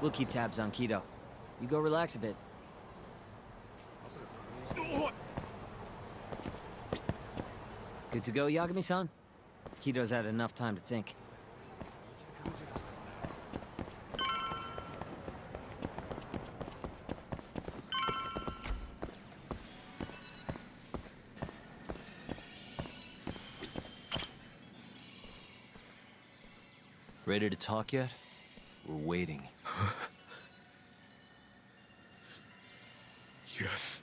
We'll keep tabs on Kido. You go relax a bit. Good to go, Yagami-san? Kido's had enough time to think. Ready to talk yet? We're waiting. Yes.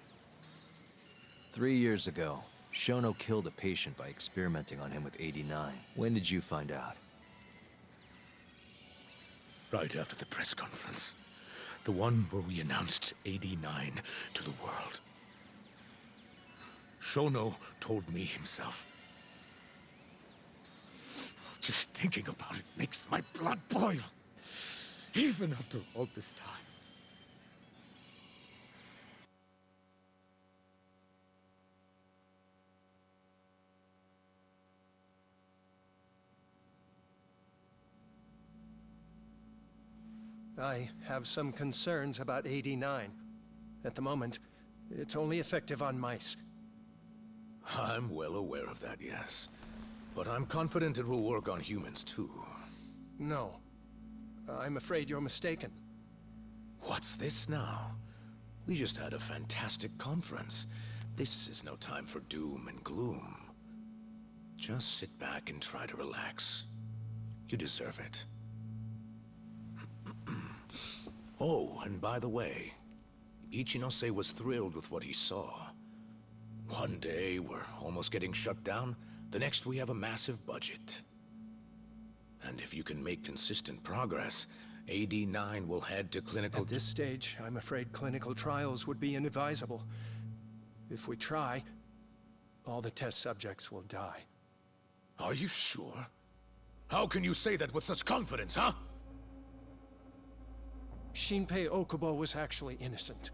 3 years ago, Shono killed a patient by experimenting on him with 89. When did you find out? Right after the press conference. The one where we announced 89 to the world. Shono told me himself. Just thinking about it makes my blood boil. Even after all this time. I have some concerns about 89. At the moment, it's only effective on mice. I'm well aware of that, yes. But I'm confident it will work on humans, too. No. I'm afraid you're mistaken. What's this now? We just had a fantastic conference. This is no time for doom and gloom. Just sit back and try to relax. You deserve it. Oh, and by the way, Ichinose was thrilled with what he saw. One day, we're almost getting shut down. The next, we have a massive budget. And if you can make consistent progress, AD9 will head to clinical... At this stage, I'm afraid clinical trials would be inadvisable. If we try, all the test subjects will die. Are you sure? How can you say that with such confidence, huh? Shinpei Okubo was actually innocent.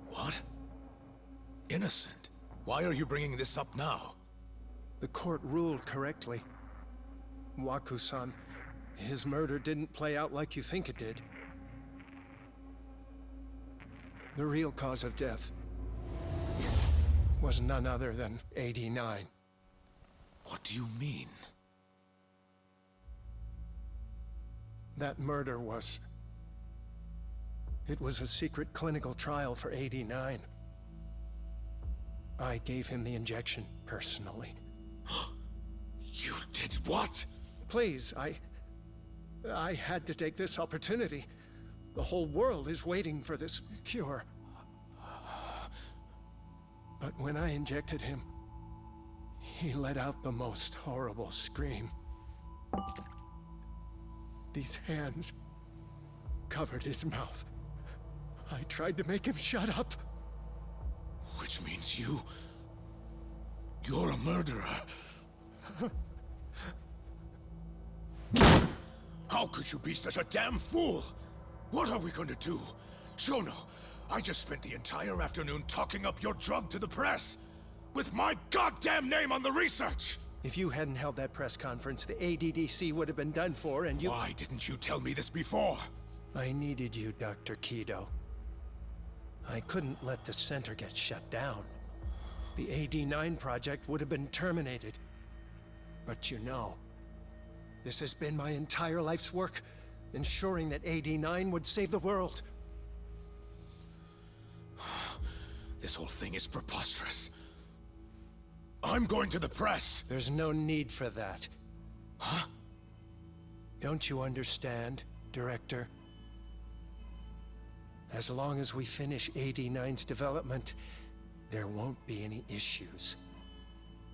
What? Innocent? Why are you bringing this up now? The court ruled correctly. Waku-san, his murder didn't play out like you think it did. The real cause of death was none other than 89. What do you mean? That murder was... It was a secret clinical trial for 89. I gave him the injection, personally. You did what? Please, I had to take this opportunity. The whole world is waiting for this cure. But when I injected him, he let out the most horrible scream. These hands covered his mouth. I tried to make him shut up. Which means you're a murderer. How could you be such a damn fool? What are we gonna do? Shono, I just spent the entire afternoon talking up your drug to the press, with my goddamn name on the research! If you hadn't held that press conference, the ADDC would have been done for, and you... Why didn't you tell me this before? I needed you, Dr. Kido. I couldn't let the center get shut down. The AD9 project would have been terminated. But you know, this has been my entire life's work, ensuring that AD9 would save the world. This whole thing is preposterous. I'm going to the press! There's no need for that. Huh? Don't you understand, Director? As long as we finish AD9's development, there won't be any issues.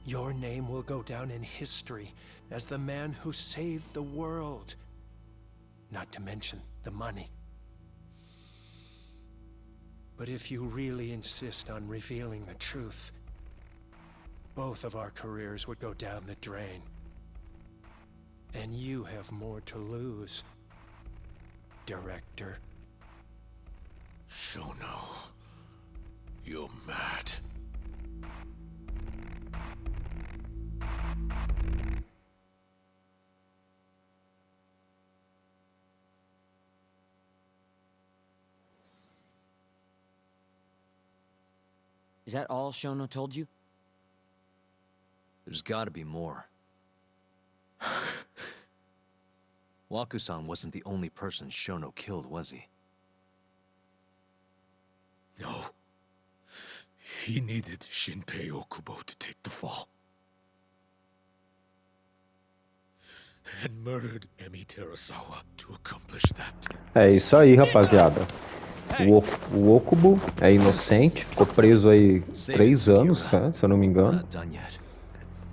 Your name will go down in history as the man who saved the world. Not to mention the money. But if you really insist on revealing the truth, both of our careers would go down the drain. And you have more to lose, Director. Shono, you're mad. Is that all Shono told you? There's gotta be more. Waku-san wasn't the only person Shono killed, was he? No. He needed Shinpei Okubo to take the fall. And murdered Emi Terasawa to accomplish that. É isso aí, rapaziada. O Okubo é inocente, ficou preso aí 3 anos, né, se eu não me engano.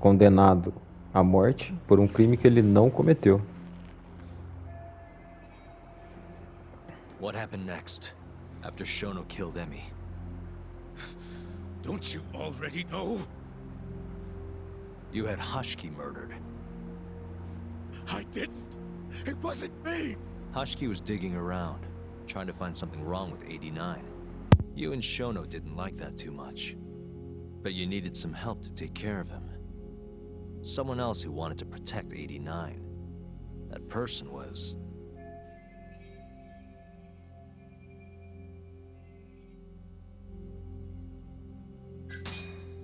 Condenado à morte por um crime que ele não cometeu. What happened next, after Shono killed Emi? Don't you already know? You had Hashiki murdered. I didn't. It wasn't me. Hashiki was digging around, trying to find something wrong with 89. You and Shono didn't like that too much. But you needed some help to take care of him. Someone else who wanted to protect 89. That person was...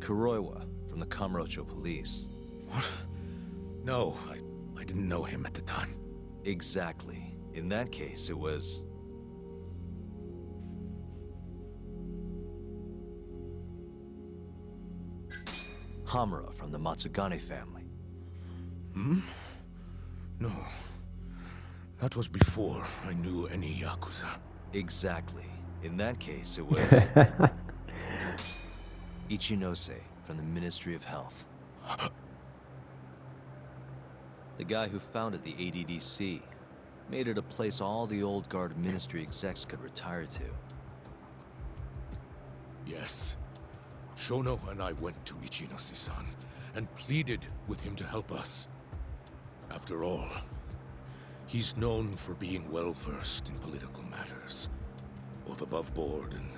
Kuroiwa, from the Kamurocho police. What? No, I didn't know him at the time. Exactly. In that case, it was... Hamura from the Matsugane family. Hmm? No. That was before I knew any Yakuza. Exactly. In that case, it was... Ichinose from the Ministry of Health. The guy who founded the ADDC. Made it a place all the old guard ministry execs could retire to. Yes. Shono and I went to Ichinose-san and pleaded with him to help us. After all, he's known for being well-versed in political matters, both above board and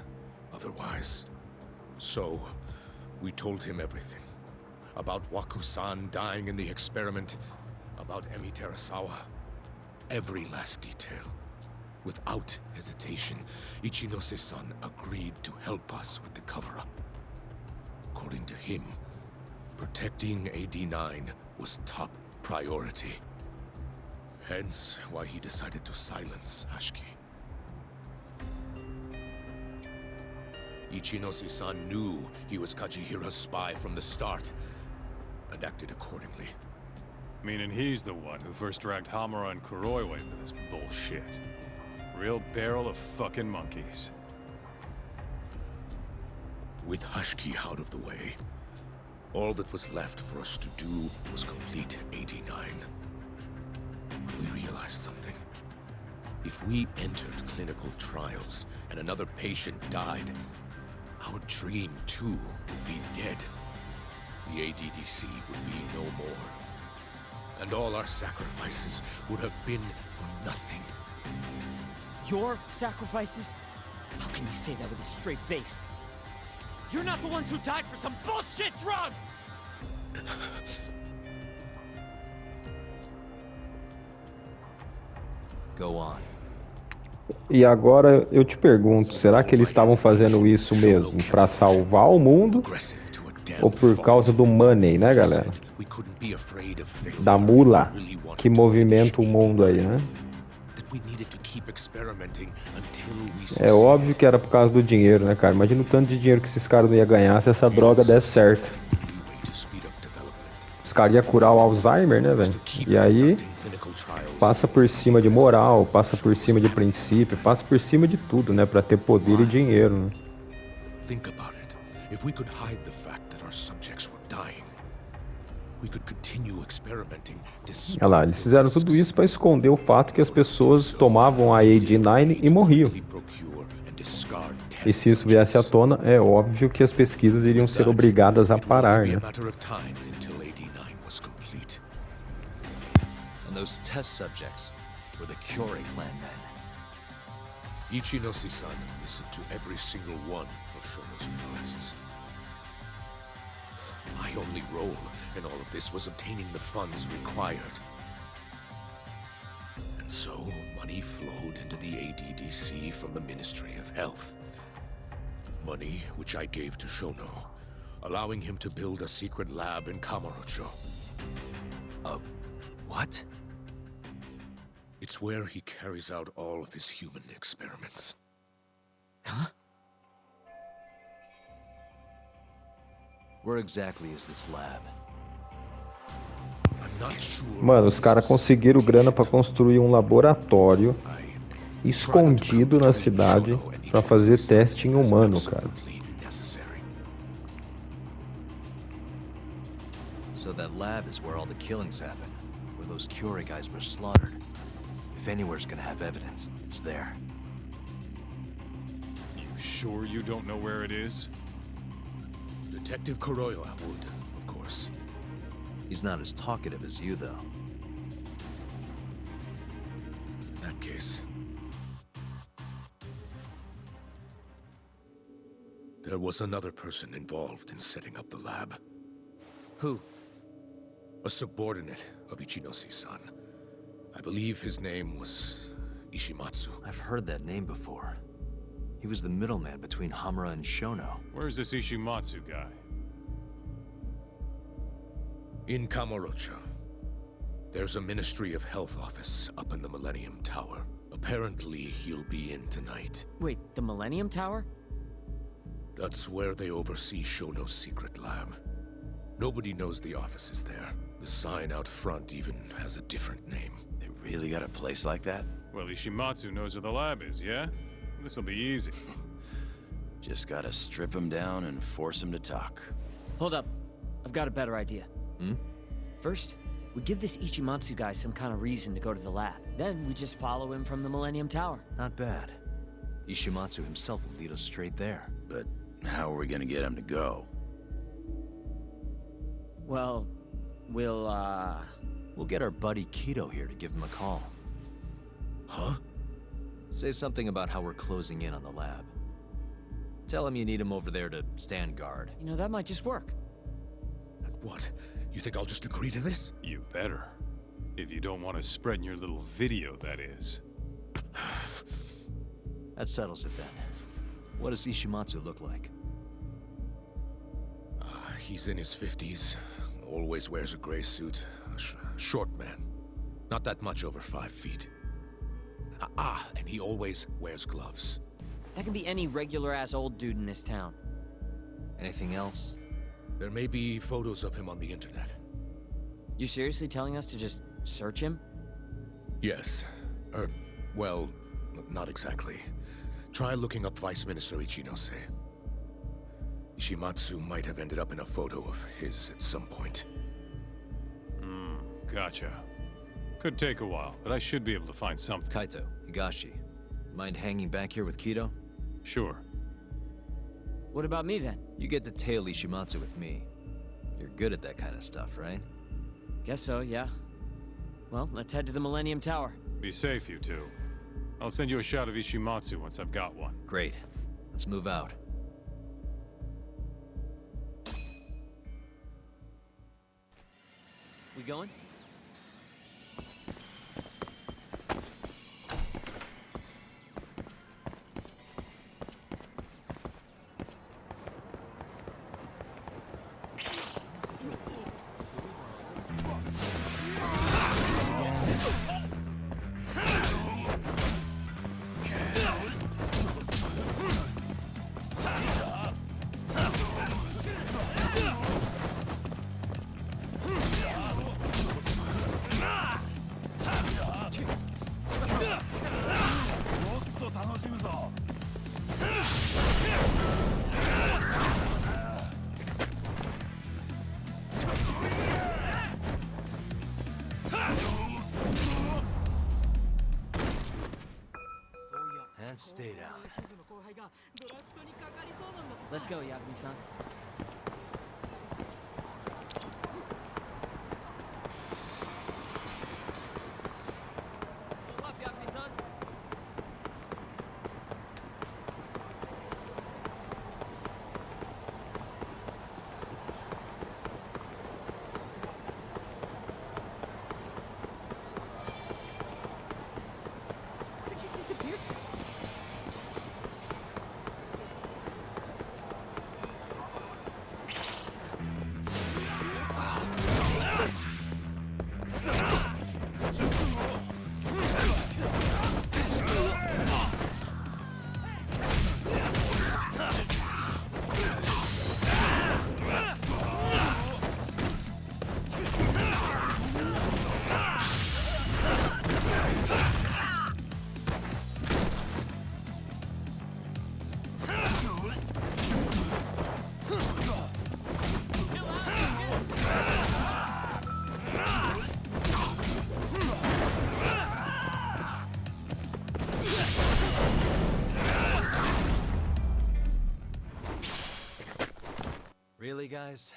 otherwise. So, we told him everything. About Waku-san dying in the experiment, about Emi Terasawa. Every last detail. Without hesitation, Ichinose-san agreed to help us with the cover-up. According to him, protecting AD9 was top priority. Hence why he decided to silence Hashiki. Ichinose-san knew he was Kajihira's spy from the start, and acted accordingly. Meaning he's the one who first dragged Hamura and Kuroiwa into this bullshit. Real barrel of fucking monkeys. With Hashiki out of the way, all that was left for us to do was complete 89. But we realized something. If we entered clinical trials and another patient died, our dream too would be dead. The ADDC would be no more. And all our sacrifices would have been for nothing. Your sacrifices? How can you say that with a straight face? You're not the ones who died for some bullshit drug! Go on. E agora eu te pergunto, será que eles estavam fazendo isso mesmo para salvar o mundo? Ou por causa do money, né, galera? Da mula que movimenta o mundo aí, né? É óbvio que era por causa do dinheiro, né, cara? Imagina o tanto de dinheiro que esses caras não iam ganhar se essa droga desse certo. Os caras iam curar o Alzheimer, né, velho? E aí passa por cima de moral, passa por cima de princípio, passa por cima de tudo, né, pra ter poder e dinheiro, né? Think about it. If we could hide the fact that our subjects were dying, we could continue experimenting. Olha lá, eles fizeram tudo isso para esconder o fato que as pessoas tomavam a AD9 e morriam. E se isso viesse à tona, é óbvio que as pesquisas iriam ser obrigadas a parar, né? And those test subjects were the Kyorei clan men. Ichinose-san listened to every single one of Shono's requests. My only role in all of this was obtaining the funds required. And so, money flowed into the ADDC from the Ministry of Health. Money which I gave to Shono, allowing him to build a secret lab in Kamurocho. What? It's where he carries out all of his human experiments. Huh? Where exactly is this lab? Mano, os caras conseguiram grana para construir um laboratório escondido na cidade para fazer teste em humano, cara. So that lab is where all the killings happened, where those Kyorei guys were slaughtered. If anywhere's gonna have evidence, it's there. You sure you don't know where it is? Detective Kuroiwa would, of course. He's not as talkative as you, though. In that case, there was another person involved in setting up the lab. Who? A subordinate of Ichinose-san. I believe his name was Ishimatsu. I've heard that name before. He was the middleman between Hamura and Shono. Where's this Ishimatsu guy? In Kamurocho, there's a Ministry of Health office up in the Millennium Tower. Apparently, he'll be in tonight. Wait, the Millennium Tower? That's where they oversee Shono's secret lab. Nobody knows the office is there. The sign out front even has a different name. They really got a place like that? Well, Ishimatsu knows where the lab is, yeah? This'll be easy. Just gotta strip him down and force him to talk. Hold up. I've got a better idea. Hmm? First, we give this Ichimatsu guy some kind of reason to go to the lab. Then we just follow him from the Millennium Tower. Not bad. Ishimatsu himself will lead us straight there. But how are we gonna get him to go? Well, We'll get our buddy Kido here to give him a call. Huh? Say something about how we're closing in on the lab. Tell him you need him over there to stand guard. You know, that might just work. And what? You think I'll just agree to this? You better. If you don't want to spread in your little video, that is. That settles it then. What does Ishimatsu look like? He's in his 50s. Always wears a gray suit. A short man. Not that much over 5 feet. And he always wears gloves. That can be any regular-ass old dude in this town. Anything else? There may be photos of him on the internet. You seriously telling us to just search him? Yes. Well, not exactly. Try looking up Vice Minister Ichinose. Ishimatsu might have ended up in a photo of his at some point. Gotcha. Could take a while, but I should be able to find something. Kaito, Higashi, mind hanging back here with Kido? Sure. What about me then? You get to tail Ishimatsu with me. You're good at that kind of stuff, right? Guess so, yeah. Well, let's head to the Millennium Tower. Be safe, you two. I'll send you a shot of Ishimatsu once I've got one. Great. Let's move out. We going? And stay down. Let's go, Yagami-san. Go up, Yagami-san. Where'd you disappear to? Really, guys?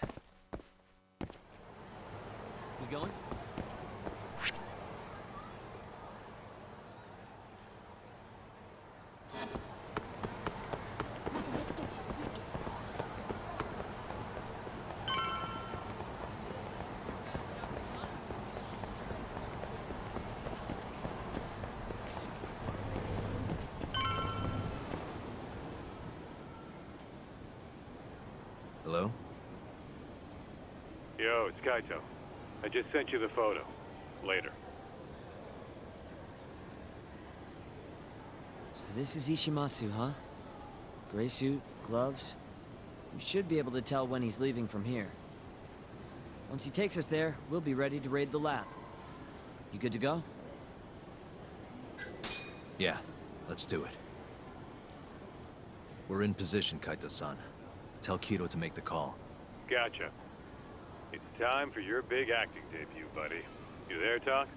We going? Hello? Yo, it's Kaito. I just sent you the photo. Later. So this is Ishimatsu, huh? Gray suit, gloves. We should be able to tell when he's leaving from here. Once he takes us there, we'll be ready to raid the lab. You good to go? Yeah, let's do it. We're in position, Kaito-san. Tell Kido to make the call. Gotcha. It's time for your big acting debut, buddy. You there, Talk?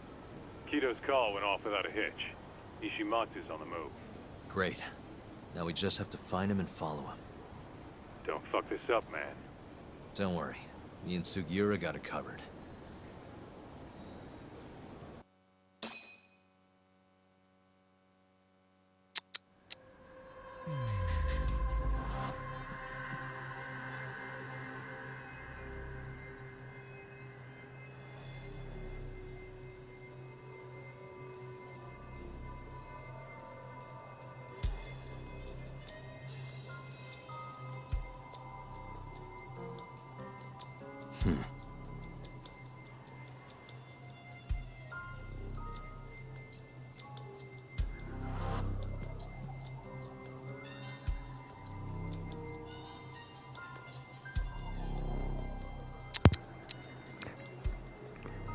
Kido's call went off without a hitch. Ishimatsu's on the move. Great. Now we just have to find him and follow him. Don't fuck this up, man. Don't worry. Me and Sugiura got it covered.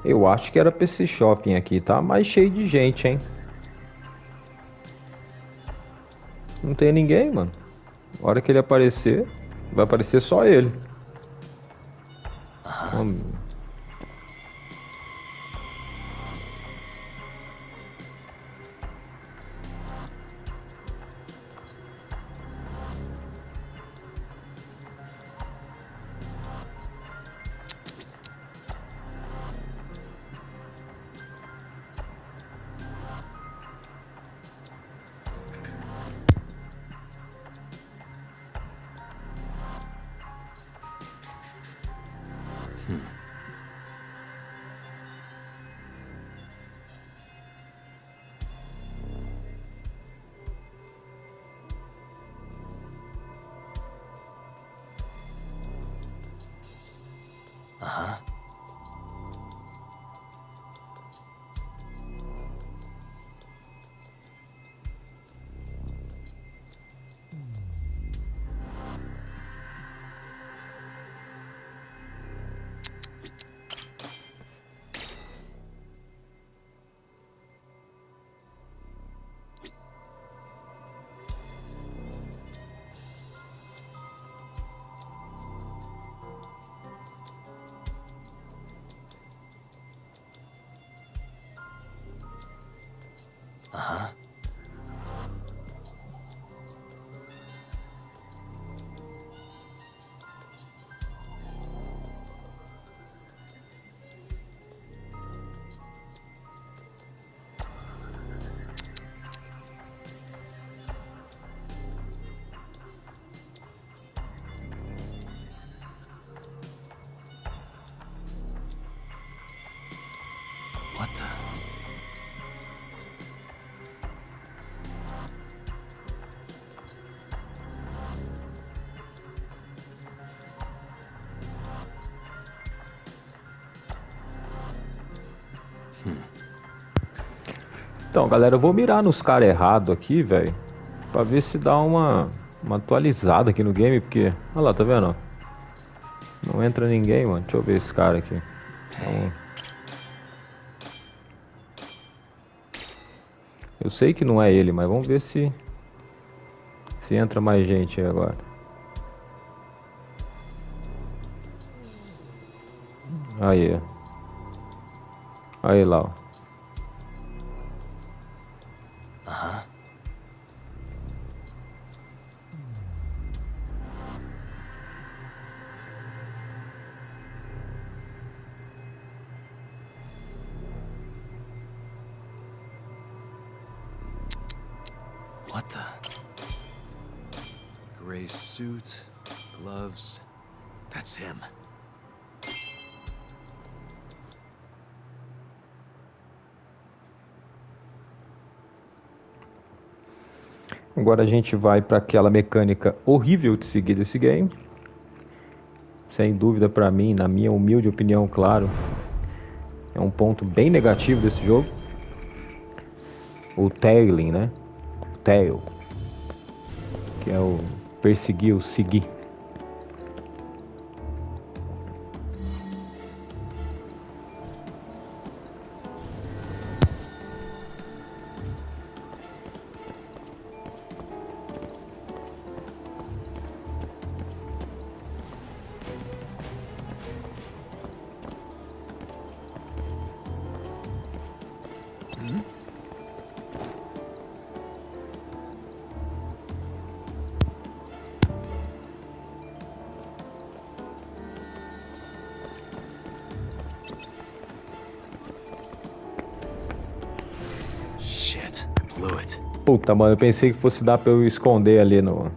Eu acho que era pra esse shopping aqui, tá mais cheio de gente, hein? Não tem ninguém, mano. A hora que ele aparecer, vai aparecer só ele. What the? Então, galera, eu vou mirar nos caras errados aqui, velho. Pra ver se dá uma atualizada aqui no game, porque... Olha lá, tá vendo? Não entra ninguém, mano. Deixa eu ver esse cara aqui. Eu sei que não é ele, mas vamos ver se entra mais gente aí agora. Aí. Aí lá, ó. What the? Gray suit, gloves. That's him. Agora a gente vai para aquela mecânica horrível de seguir desse game. Sem dúvida, para mim, na minha humilde opinião, claro, É um ponto bem negativo desse jogo. O tailing, né? Tail. Que é o perseguir, o seguir. Shit, I blew it. Puta, mano, eu pensei que fosse dar pra eu esconder ali no...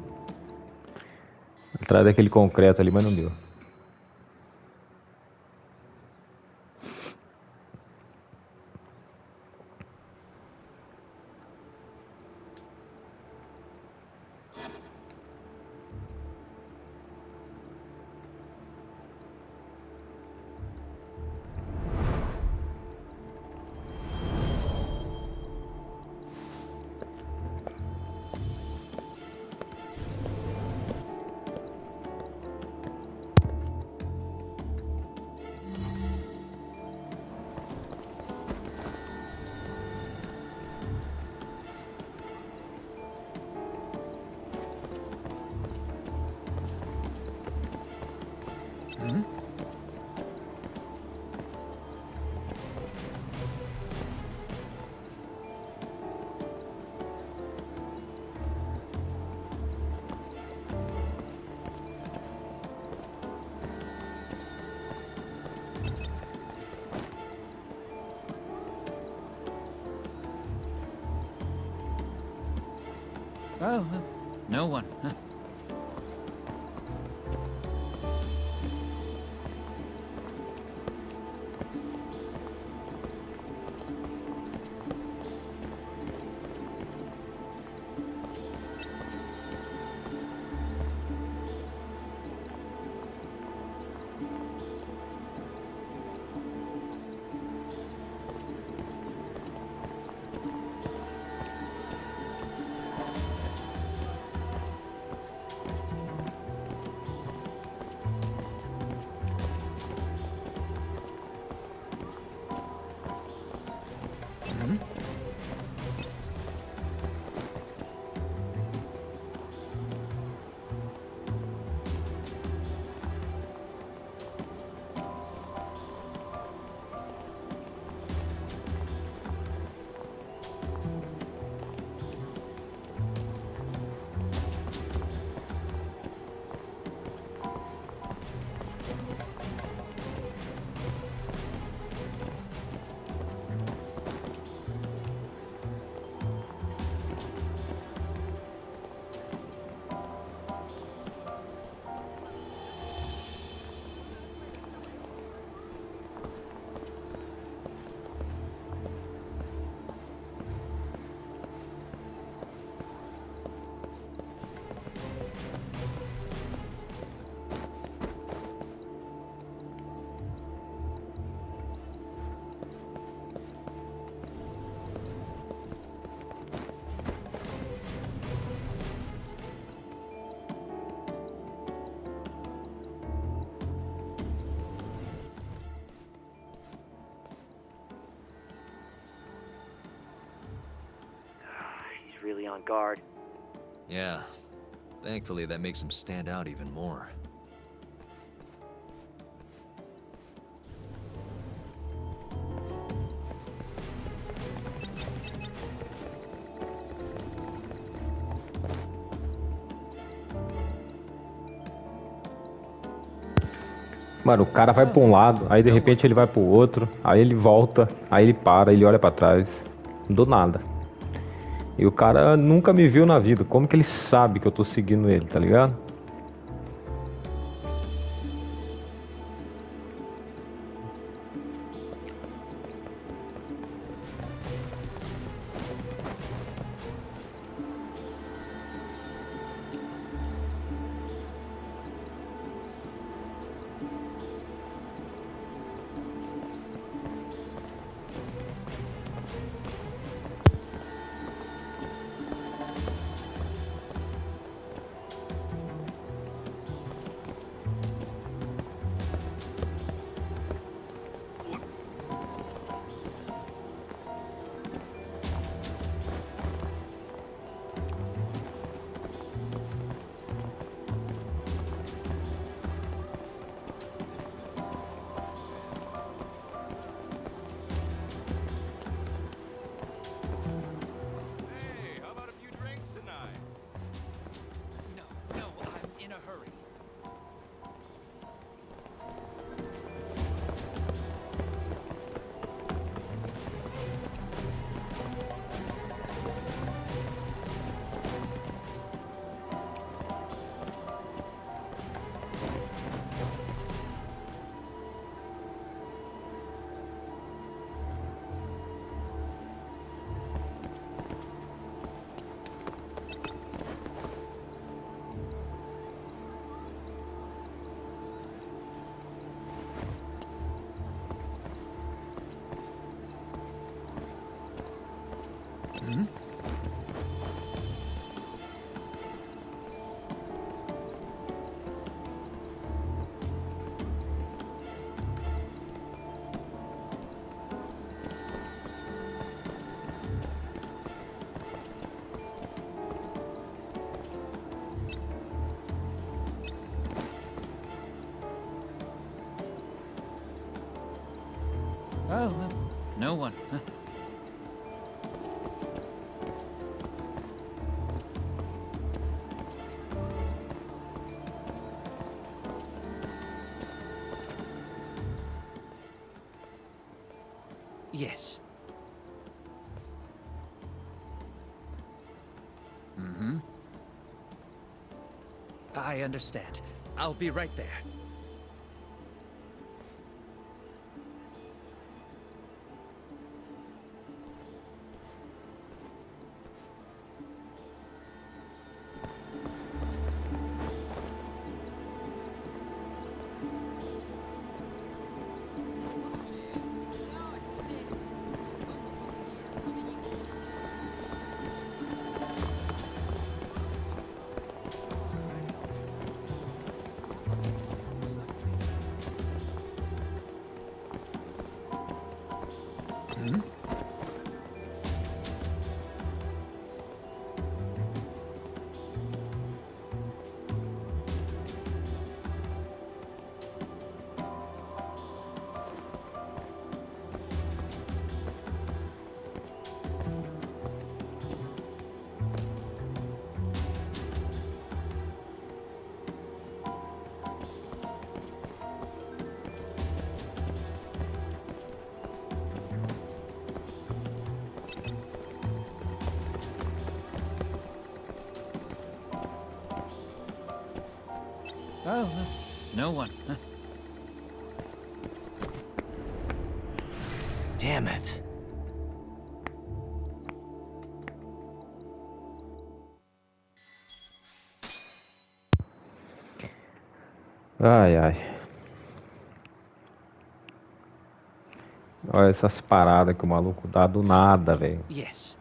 atrás daquele concreto ali, mas não deu. Oh, no one. Huh. Really on guard. Yeah. Thankfully, that makes him stand out even more. Mano, o cara vai pra um lado, aí de repente ele vai pro outro, aí ele volta, aí ele para, ele olha pra trás. Do nada. E o cara nunca me viu na vida. Como que ele sabe que eu tô seguindo ele, tá ligado? Oh, no one. Huh. Yes. Mm-hmm. I understand. I'll be right there. Oh, no one. Huh. Damn it. Ai, ai. Olha essas paradas que o maluco dá do nada, velho. Yes.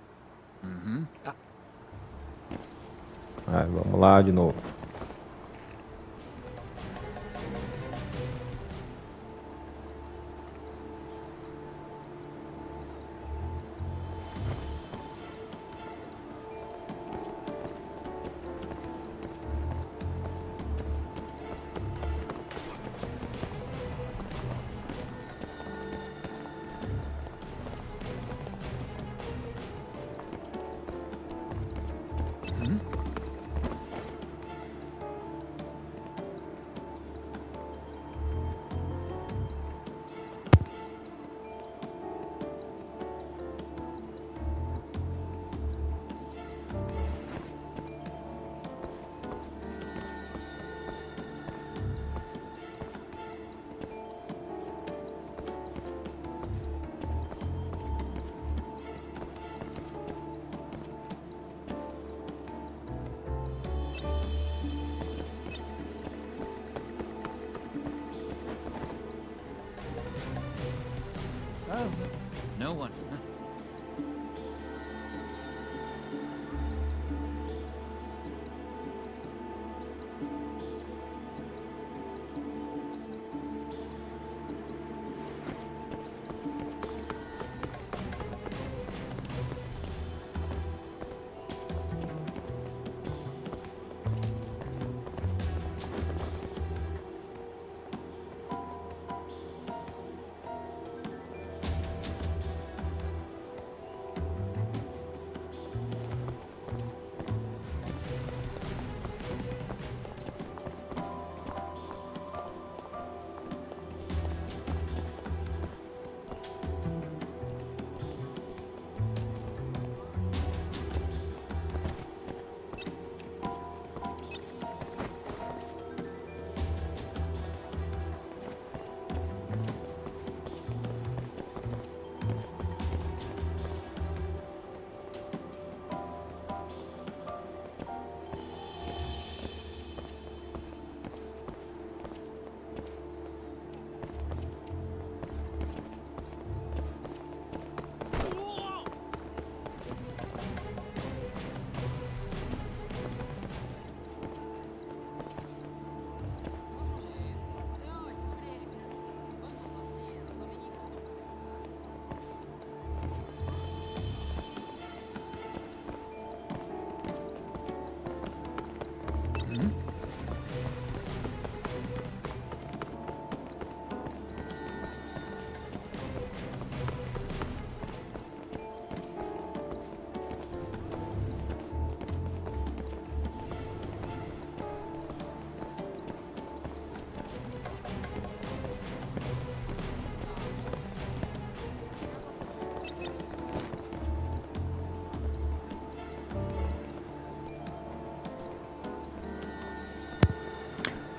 Mm-hmm. Vai, vamos lá de novo. Oh, no one. Huh.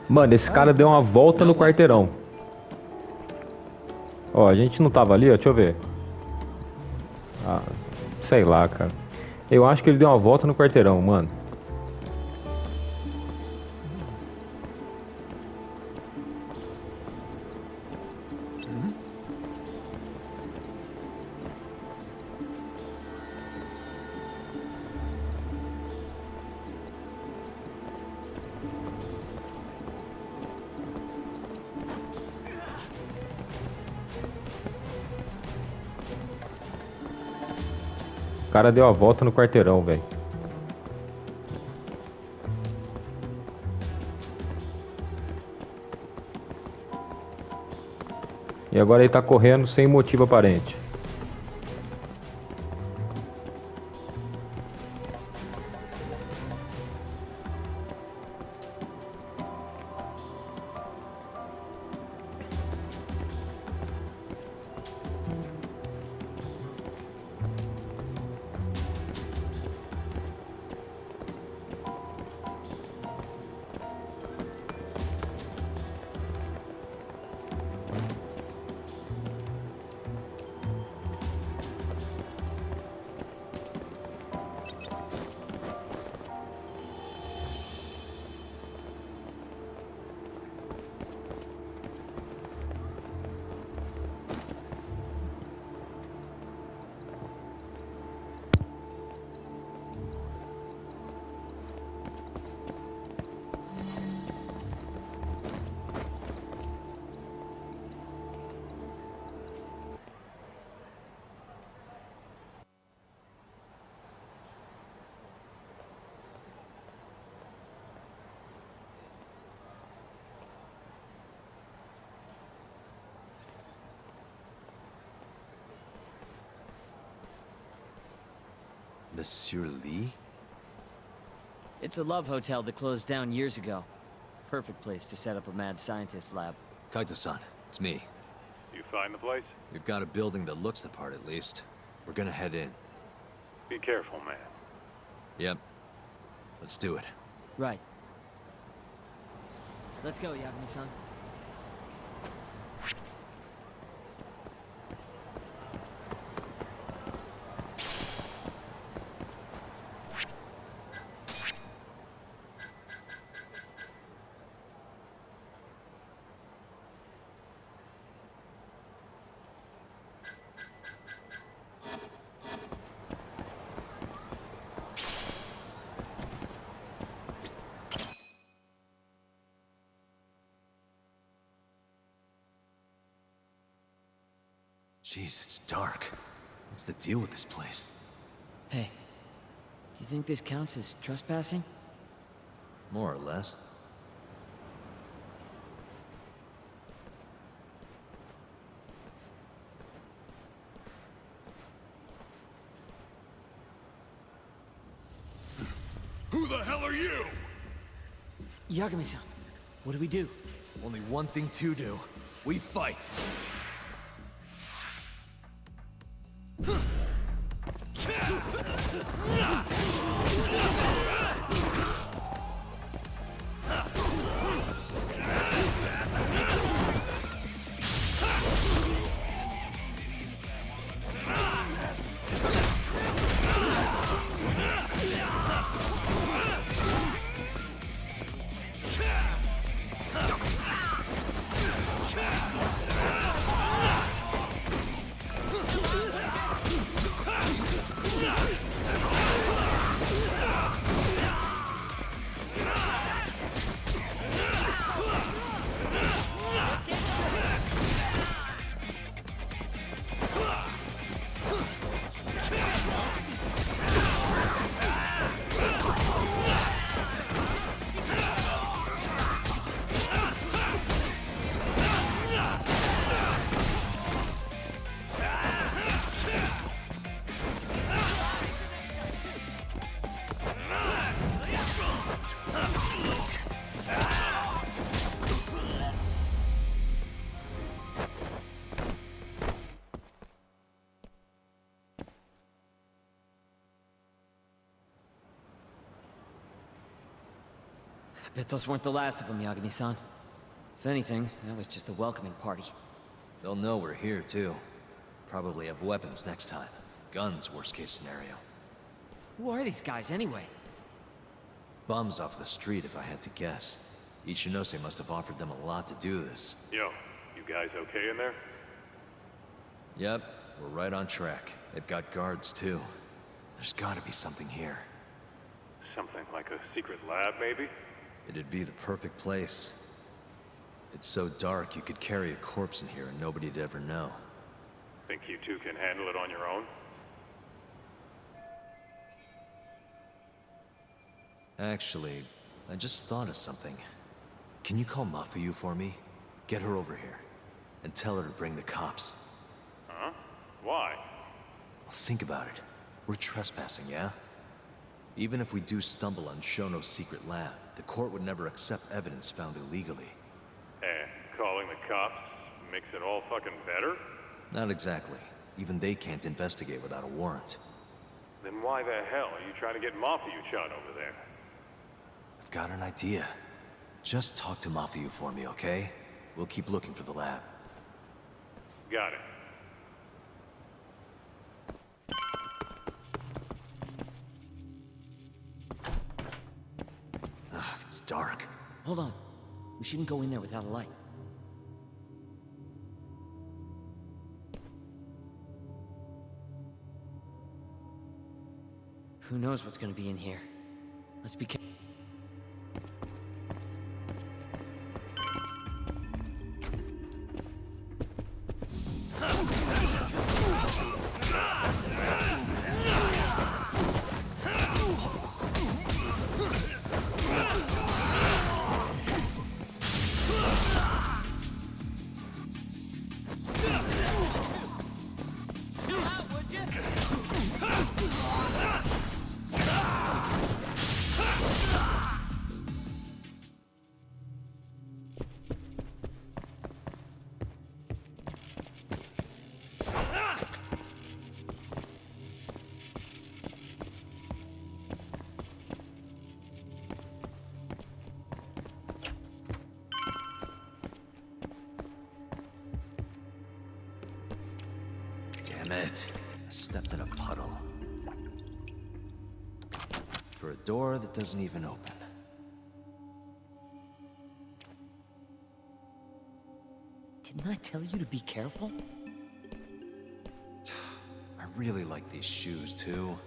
Mano, esse cara deu uma volta no quarteirão. Ó, a gente não tava ali, ó. Deixa eu ver. Ah, sei lá, cara. Eu acho que ele deu uma volta no quarteirão, mano. O cara deu a volta no quarteirão, velho. E agora ele tá correndo sem motivo aparente. Monsieur Lee? It's a love hotel that closed down years ago. Perfect place to set up a mad scientist lab. Kaito-san, it's me. You find the place? We've got a building that looks the part at least. We're gonna head in. Be careful, man. Yep. Let's do it. Right. Let's go, Yagami-san. Jeez, it's dark. What's the deal with this place? Hey, do you think this counts as trespassing? More or less. Who the hell are you? Yagami-san, what do we do? Only one thing to do. We fight. I bet those weren't the last of them, Yagami-san. If anything, that was just a welcoming party. They'll know we're here, too. Probably have weapons next time. Guns, worst case scenario. Who are these guys, anyway? Bums off the street, if I had to guess. Ichinose must have offered them a lot to do this. Yo, you guys okay in there? Yep, we're right on track. They've got guards, too. There's gotta be something here. Something like a secret lab, maybe? It'd be the perfect place. It's so dark you could carry a corpse in here and nobody'd ever know. Think you two can handle it on your own? Actually, I just thought of something. Can you call Mafuyu for me? Get her over here. And tell her to bring the cops. Huh? Why? Well, think about it. We're trespassing, yeah? Even if we do stumble on Shono's secret lab, the court would never accept evidence found illegally. And calling the cops makes it all fucking better? Not exactly. Even they can't investigate without a warrant. Then why the hell are you trying to get Mafuyu shot over there? I've got an idea. Just talk to Mafuyu for me, okay? We'll keep looking for the lab. Got it. Ugh, it's dark. Hold on. We shouldn't go in there without a light. Who knows what's gonna be in here? Let's be careful. Damn it. I stepped in a puddle. For a door that doesn't even open. Didn't I tell you to be careful? I really like these shoes, too.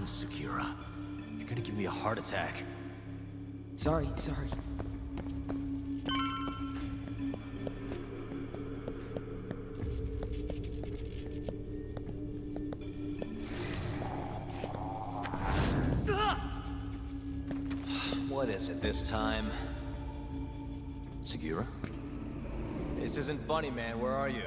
Sekira. You're gonna give me a heart attack. Sorry. What is it this time? Sekira? This isn't funny, man. Where are you?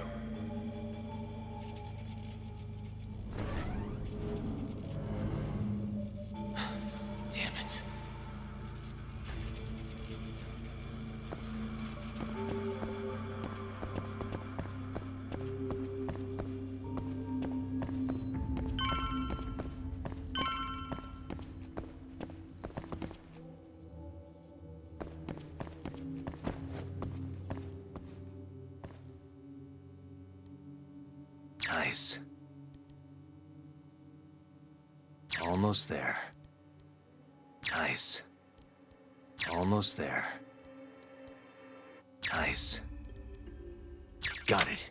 Nice. Almost there. Nice. Almost there. Nice. Got it.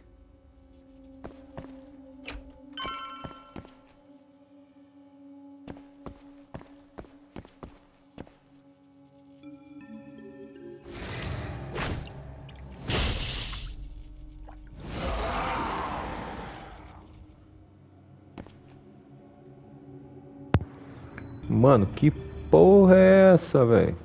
Mano, que porra é essa, velho?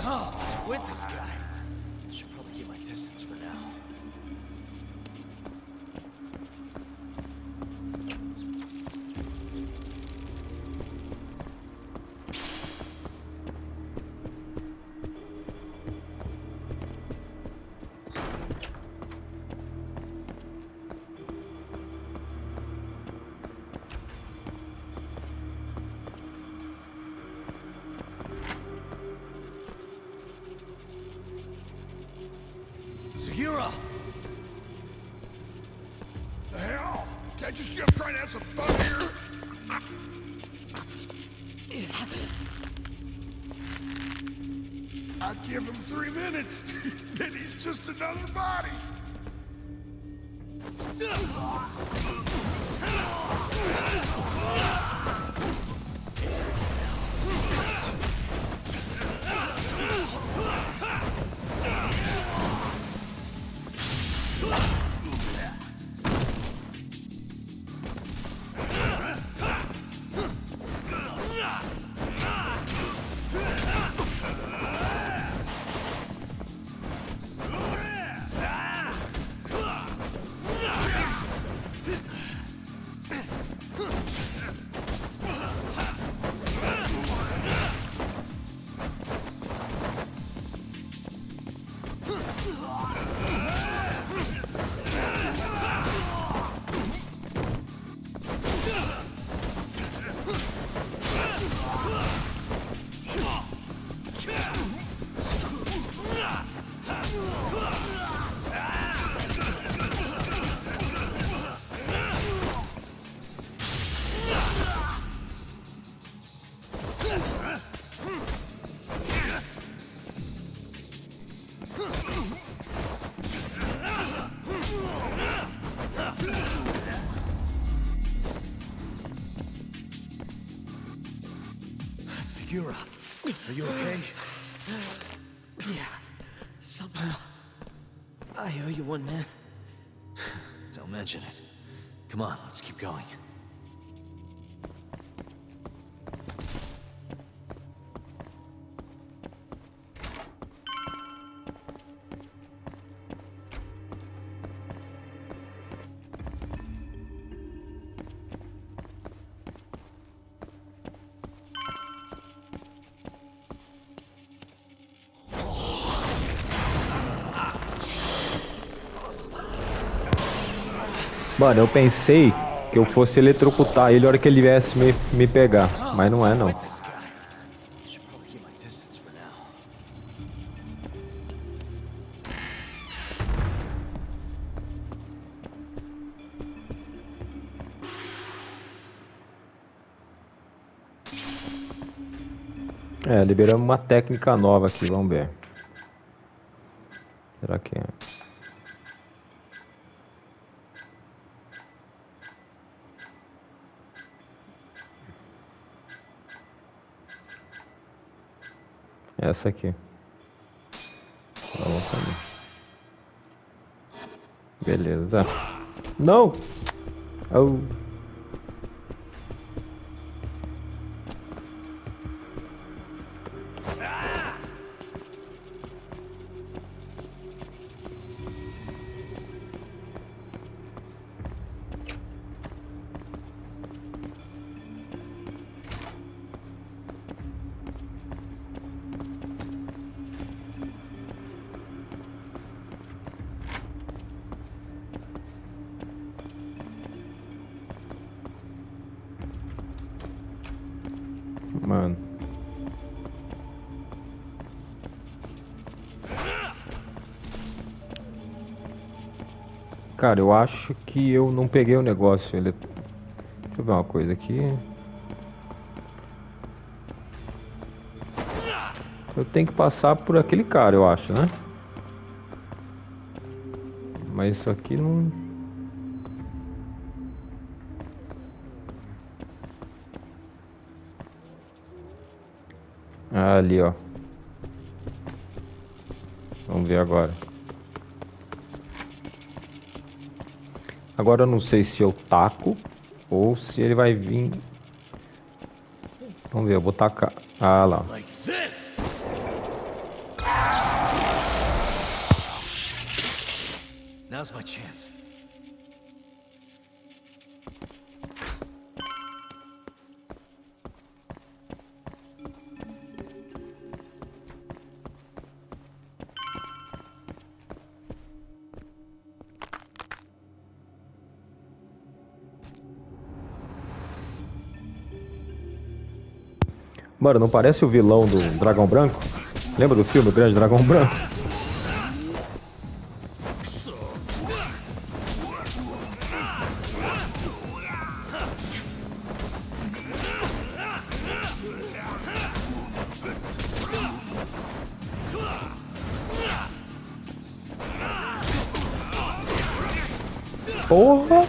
Oh, what's with this guy? Should probably keep my distance for now. Segura! The hell? Can't you see I'm trying to have some fun here? I give him 3 minutes, then he's just another body. Segura, are you okay? Yeah, somehow. I owe you one, man. Don't mention it. Come on, let's keep going. Mano, eu pensei que eu fosse eletrocutar ele na hora que ele viesse me pegar, mas não é não. É, liberamos uma técnica nova aqui, vamos ver. Será que é? Essa aqui. Vamos também. Beleza. Não! Oh. Mano. Cara, eu acho que eu não peguei o negócio. Deixa eu ver uma coisa aqui. Eu tenho que passar por aquele cara, eu acho, né? Mas isso aqui não... Ah, ali, ó. Vamos ver agora. Agora eu não sei se eu taco ou se ele vai vir. Vamos ver, eu vou tacar. Ah, lá. Now's my chance. Mano, não parece o vilão do Dragão Branco? Lembra do filme O Grande Dragão Branco? Porra!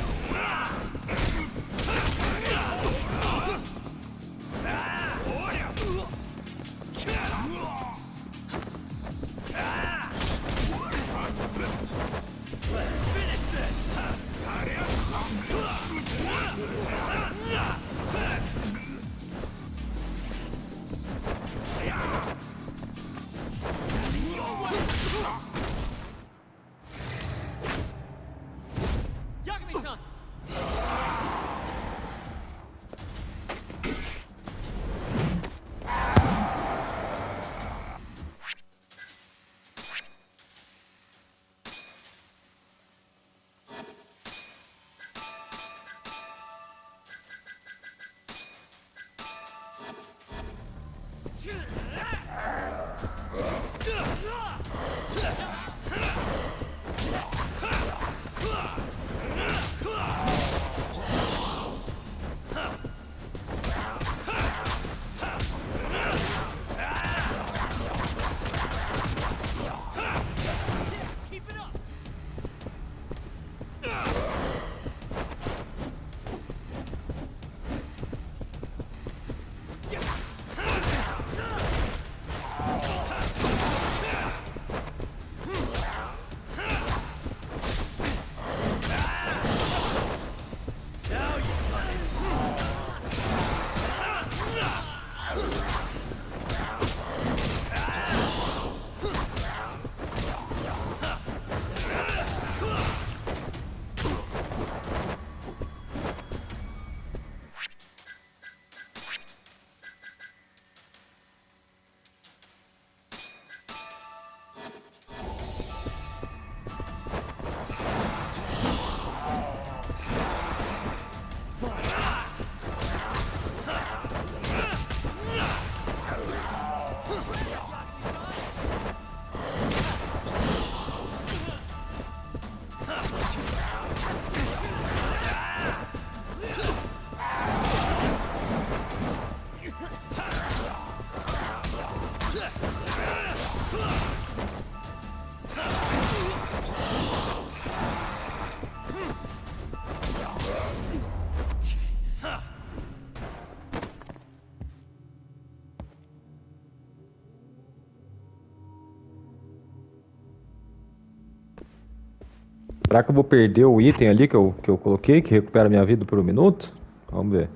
Será que eu vou perder o item ali que eu coloquei, que recupera minha vida por um minuto? Vamos ver.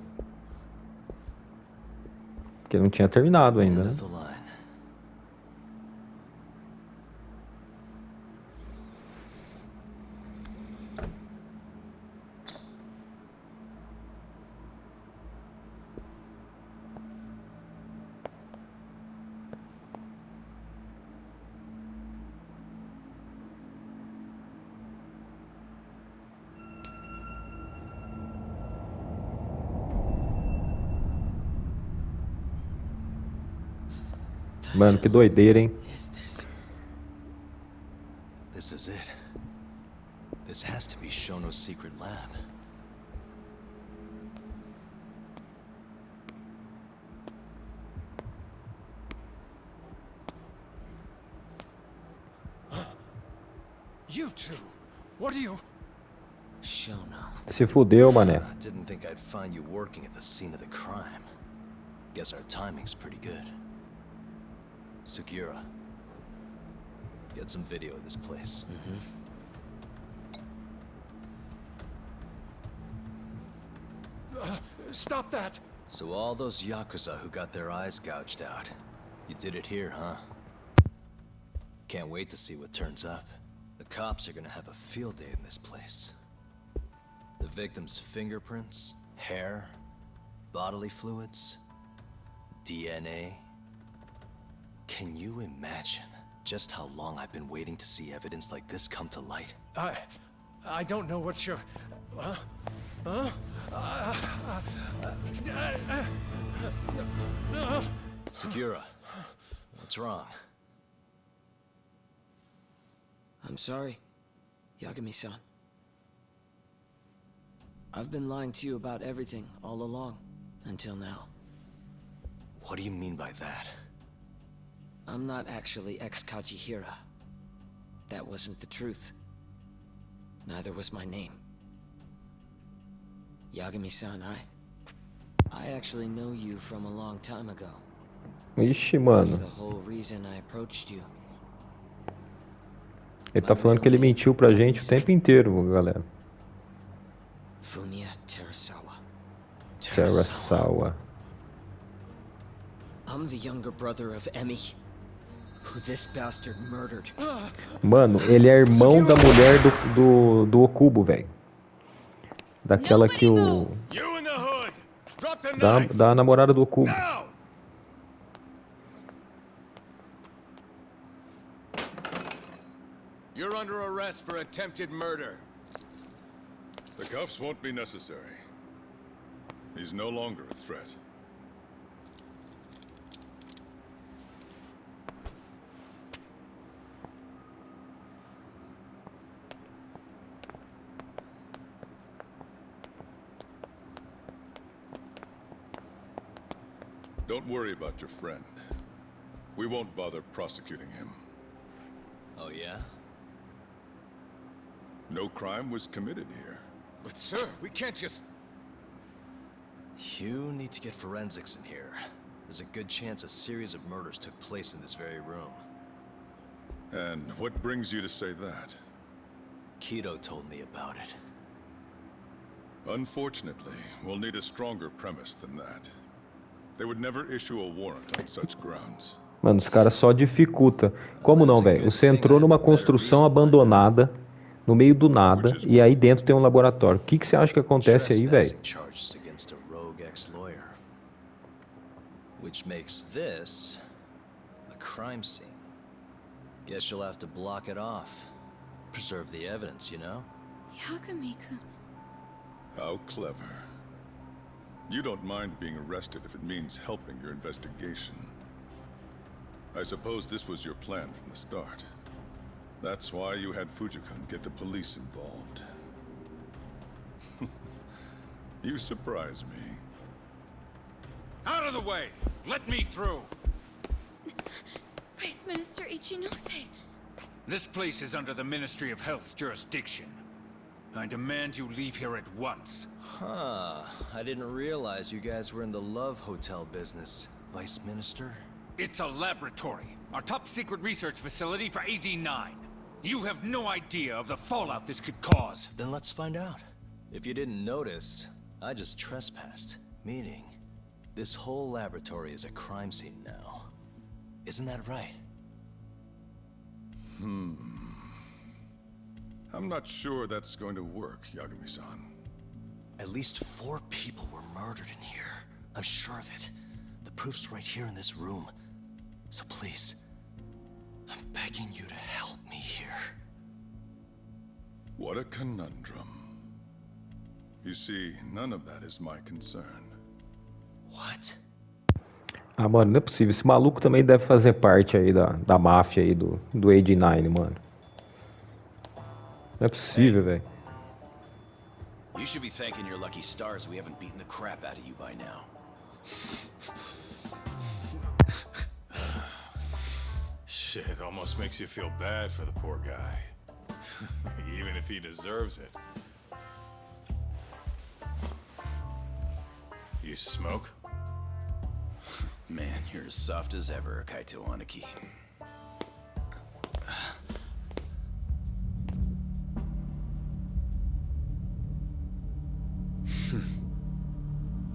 Porque não tinha terminado ainda, né? Mano, que doideira, hein? This is it. This has to be Shono's secret lab. You two, what are you? Shono. Se fudeu, mané. Didn't think I'd find you working at the scene of the crime. Guess our timing's pretty good. Sugiura, get some video of this place. Stop that! So all those Yakuza who got their eyes gouged out, you did it here, huh? Can't wait to see what turns up. The cops are gonna have a field day in this place. The victim's fingerprints, hair, bodily fluids, DNA. Can you imagine just how long I've been waiting to see evidence like this come to light? I don't know what you're... Sugiura, what's wrong? I'm sorry, Yagami-san. I've been lying to you about everything all along, until now. What do you mean by that? I'm not actually ex-Kajihira. That wasn't the truth. Neither was my name. Yagami-san, I actually know you from a long time ago. Ixi, mano. That's the whole reason I approached you. Ele tá falando que ele mentiu pra gente o tempo inteiro, galera. Fumiya Terasawa. Terasawa. I'm the younger brother of Emi, who this bastard murdered. Mano, ele é irmão da mulher do Okubo, velho. Daquela que o... Da namorada do Okubo. You're under arrest for attempted murder. The cuffs won't be necessary. He's no longer a threat. Don't worry about your friend. We won't bother prosecuting him. Oh, yeah? No crime was committed here. But sir, we can't just... You need to get forensics in here. There's a good chance a series of murders took place in this very room. And what brings you to say that? Kido told me about it. Unfortunately, we'll need a stronger premise than that. They would never issue a warrant on such grounds. Mano, os caras só dificulta. Como não, velho? Você entrou numa construção abandonada, no meio do nada, e aí dentro tem um laboratório. O que você acha que acontece aí, velho? Which makes this a crime scene. Guess you'll have to block it off. Preserve the evidence, you know? Yagami-kun. How clever. You don't mind being arrested if it means helping your investigation. I suppose this was your plan from the start. That's why you had Fujikun get the police involved. You surprise me. Out of the way! Let me through! Vice Minister Ichinose. This place is under the Ministry of Health's jurisdiction. I demand you leave here at once. Huh. I didn't realize you guys were in the Love Hotel business, Vice Minister. It's a laboratory. Our top secret research facility for AD9. You have no idea of the fallout this could cause. Then let's find out. If you didn't notice, I just trespassed. Meaning, this whole laboratory is a crime scene now. Isn't that right? I'm not sure that's going to work, Yagami-san. At least 4 people were murdered in here. I'm sure of it. The proof's right here in this room. So please, I'm begging you to help me here. What a conundrum. You see, none of that is my concern. What? Ah, mano, não é possível. Esse maluco também deve fazer parte aí da máfia aí do AD9, mano. Não é possível, velho. You should be thanking your lucky stars we haven't beaten the crap out of you by now. Shit, almost makes you feel bad for the poor guy. Even if he deserves it. You smoke? Man, you're as soft as ever, Kaito Aniki.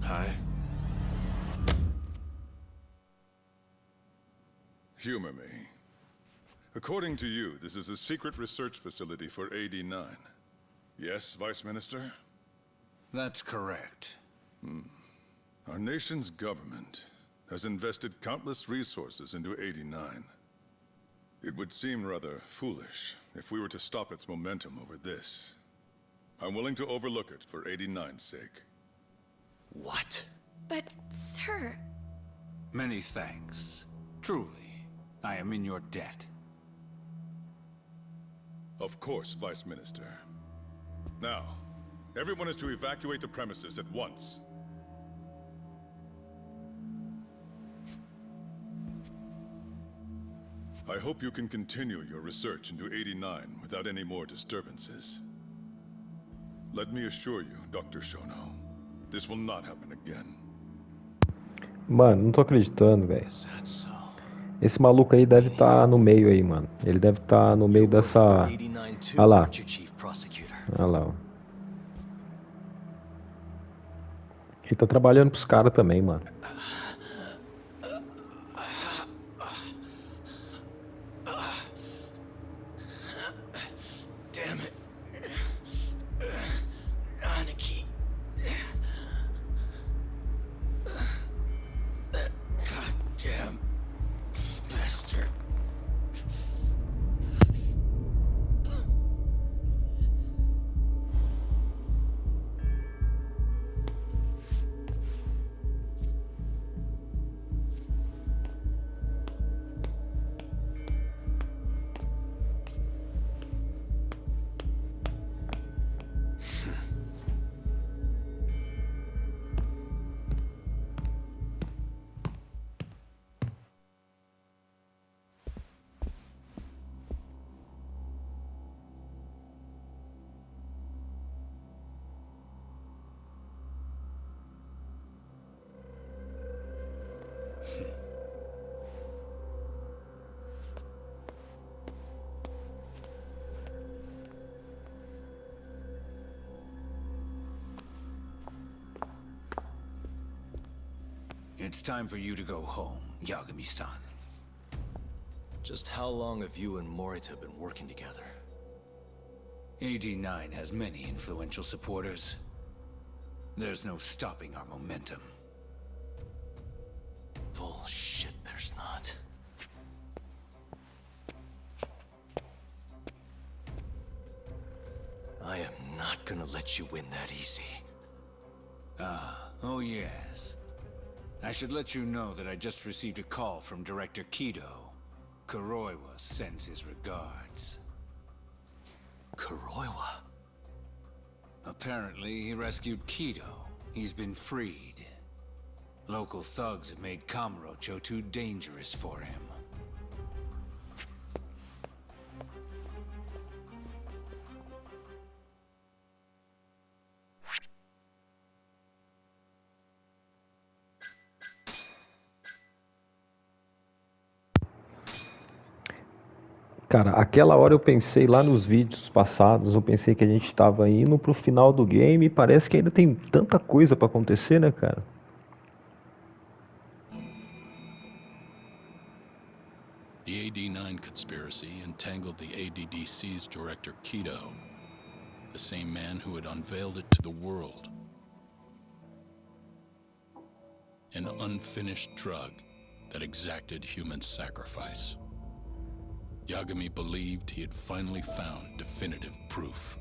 Hi. Humor me. According to you, this is a secret research facility for AD-9. Yes, Vice Minister? That's correct. Our nation's government has invested countless resources into AD-9. It would seem rather foolish if we were to stop its momentum over this. I'm willing to overlook it for AD-9's sake. What? But, sir... Many thanks. Truly, I am in your debt. Of course, Vice Minister. Now, everyone is to evacuate the premises at once. I hope you can continue your research into 89 without any more disturbances. Let me assure you, Dr. Shono, this will not happen again. Mano, não tô acreditando, velho. Esse maluco aí deve estar no meio aí, mano. Ele deve estar no meio dessa... Olha lá. Olha lá, ó. Ele tá trabalhando pros caras também, mano. Damn it. Aniki. That goddamn bastard. It's time for you to go home, Yagami-san. Just how long have you and Morita been working together? AD-9 has many influential supporters. There's no stopping our momentum. Bullshit, there's not. I am not gonna let you win that easy. Oh yes. I should let you know that I just received a call from Director Kido. Kuroiwa sends his regards. Kuroiwa? Apparently, he rescued Kido. He's been freed. Local thugs have made Kamurocho too dangerous for him. Cara, aquela hora eu pensei lá nos vídeos passados, eu pensei que a gente tava indo pro final do game e parece que ainda tem tanta coisa pra acontecer, né, cara? The AD-9 conspiracy entangled the ADDC's director Kido, the same man who had unveiled it to the world. An unfinished drug that exacted human sacrifice. Yagami believed he had finally found definitive proof.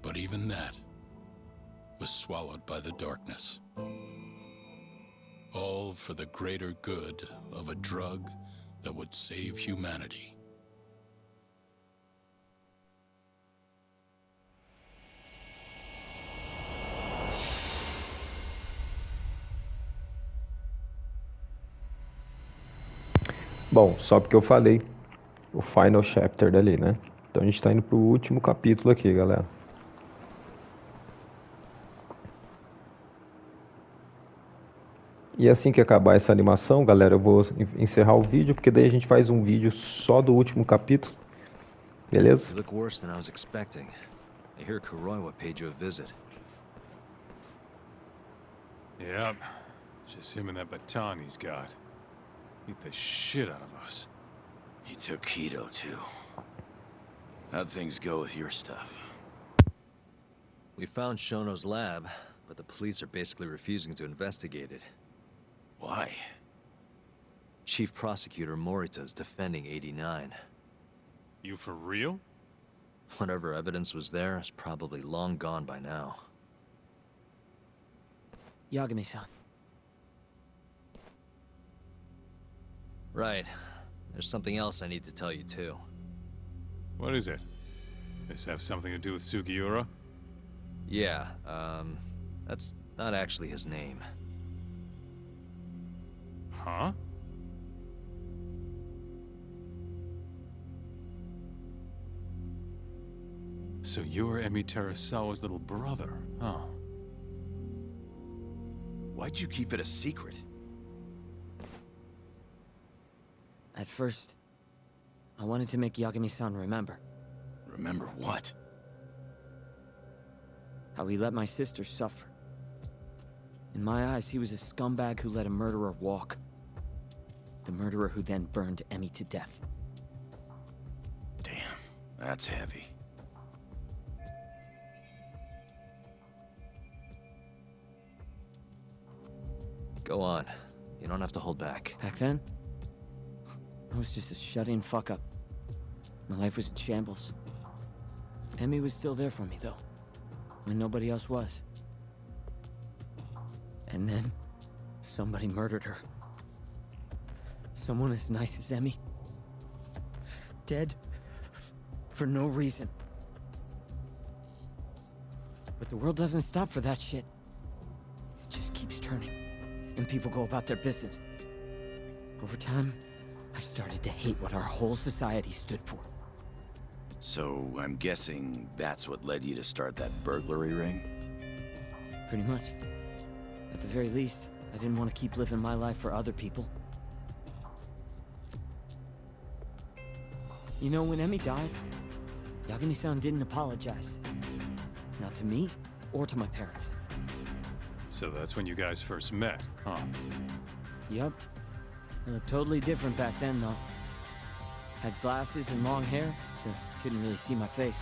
But even that was swallowed by the darkness. All for the greater good of a drug that would save humanity. Bom, só porque eu falei o final chapter dali, né? Então a gente tá indo pro último capítulo aqui, galera. E assim que acabar essa animação, galera, eu vou encerrar o vídeo, porque daí a gente faz um vídeo só do último capítulo. Beleza? You look worse than I was expecting. I hear Kuroiwa paid you a visit. Yep. Just him and that baton he's got. Beat the shit out of us. He took Kido, too. How'd things go with your stuff? We found Shono's lab, but the police are basically refusing to investigate it. Why? Chief Prosecutor Morita is defending 89. You for real? Whatever evidence was there is probably long gone by now. Yagami-san. Right. There's something else I need to tell you, too. What is it? This have something to do with Sugiura? Yeah, that's not actually his name. Huh? So you're Emi Terasawa's little brother, huh? Why'd you keep it a secret? At first, I wanted to make Yagami-san remember. Remember what? How he let my sister suffer. In my eyes, he was a scumbag who let a murderer walk. The murderer who then burned Emi to death. Damn, that's heavy. Go on. You don't have to hold back. Back then, I was just a shut-in fuck-up. My life was in shambles. Emi was still there for me, though, when nobody else was. And then, somebody murdered her. Someone as nice as Emi. Dead. For no reason. But the world doesn't stop for that shit. It just keeps turning. And people go about their business. Over time, I started to hate what our whole society stood for. So, I'm guessing that's what led you to start that burglary ring? Pretty much. At the very least, I didn't want to keep living my life for other people. You know, when Emi died, Yagami-san didn't apologize. Not to me, or to my parents. So that's when you guys first met, huh? Yup. I looked totally different back then, though. Had glasses and long hair, so couldn't really see my face.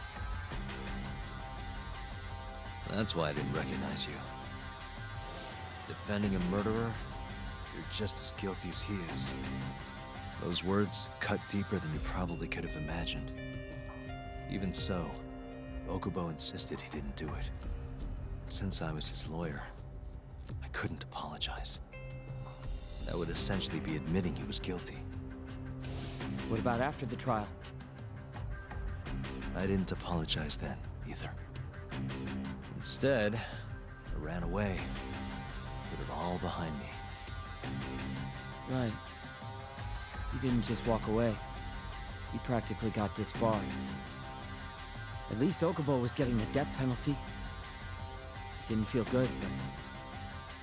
That's why I didn't recognize you. Defending a murderer, you're just as guilty as he is. Those words cut deeper than you probably could have imagined. Even so, Okubo insisted he didn't do it. Since I was his lawyer, I couldn't apologize. That would essentially be admitting he was guilty. What about after the trial? I didn't apologize then, either. Instead, I ran away. Put it all behind me. Right. You didn't just walk away. You practically got disbarred. At least Okubo was getting the death penalty. It didn't feel good, but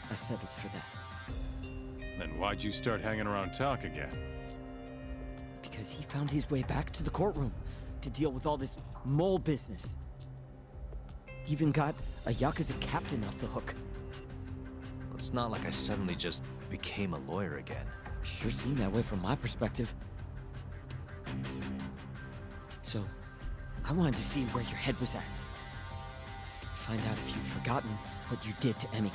I settled for that. Then why'd you start hanging around talk again? Because he found his way back to the courtroom to deal with all this mole business. Even got a Yakuza captain off the hook. It's not like I suddenly just became a lawyer again. Sure seemed that way from my perspective. So, I wanted to see where your head was at. Find out if you'd forgotten what you did to Emi.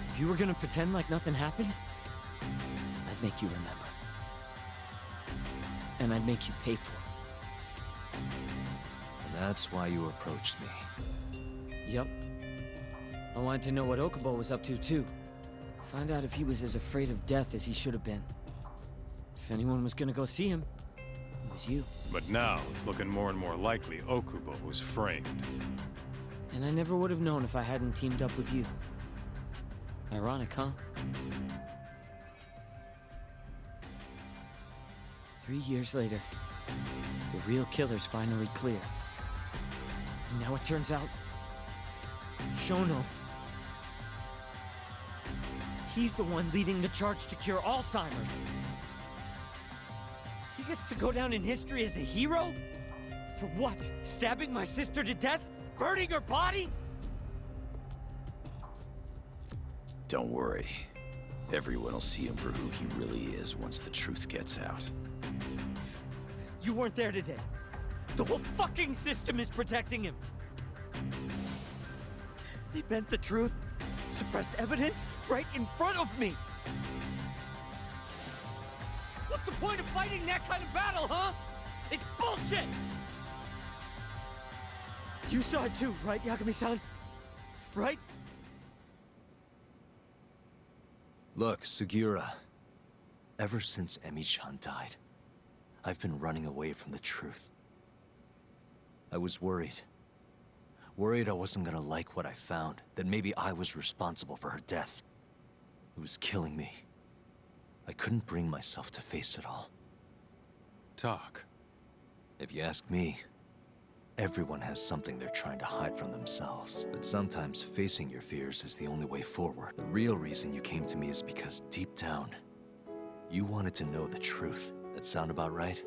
If you were gonna pretend like nothing happened, I'd make you remember. And I'd make you pay for it. And that's why you approached me. Yep. I wanted to know what Okubo was up to, too. Find out if he was as afraid of death as he should have been. If anyone was gonna go see him, it was you. But now, it's looking more and more likely Okubo was framed. And I never would have known if I hadn't teamed up with you. Ironic, huh? 3 years later, the real killer's finally clear. And now it turns out, Shono, he's the one leading the charge to cure Alzheimer's. He gets to go down in history as a hero? For what? Stabbing my sister to death? Burning her body? Don't worry. Everyone will see him for who he really is once the truth gets out. You weren't there today. The whole fucking system is protecting him. They bent the truth, suppressed evidence right in front of me. What's the point of fighting that kind of battle, huh? It's bullshit! You saw it too, right, Yagami-san? Right? Look, Sugiura. Ever since Emi-chan died, I've been running away from the truth. I was worried. Worried I wasn't gonna like what I found, that maybe I was responsible for her death. It was killing me. I couldn't bring myself to face it all. Talk. If you ask me, everyone has something they're trying to hide from themselves. But sometimes facing your fears is the only way forward. The real reason you came to me is because deep down, you wanted to know the truth. That sound about right?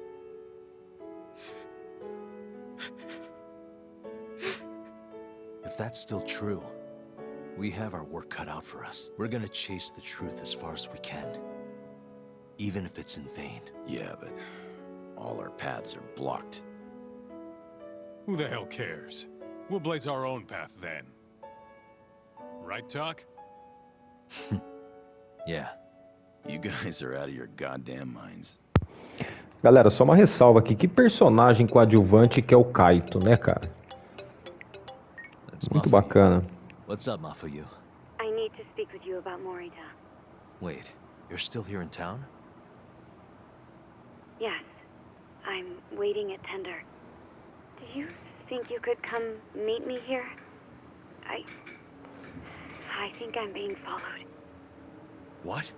If that's still true, we have our work cut out for us. We're gonna chase the truth as far as we can. Even if it's in vain. Yeah, but all our paths are blocked. Who the hell cares? We'll blaze our own path then. Right, Talk? Yeah. You guys are out of your goddamn minds. Galera, só uma ressalva aqui. Que personagem coadjuvante que é o Kaito, né, cara? Muito bacana. What's up, Mafuyu? I need to speak with you about Morita. Wait, you're still here in town? Yes. I'm waiting at Tender. Do you think you could come meet me here? I think I'm being followed. What?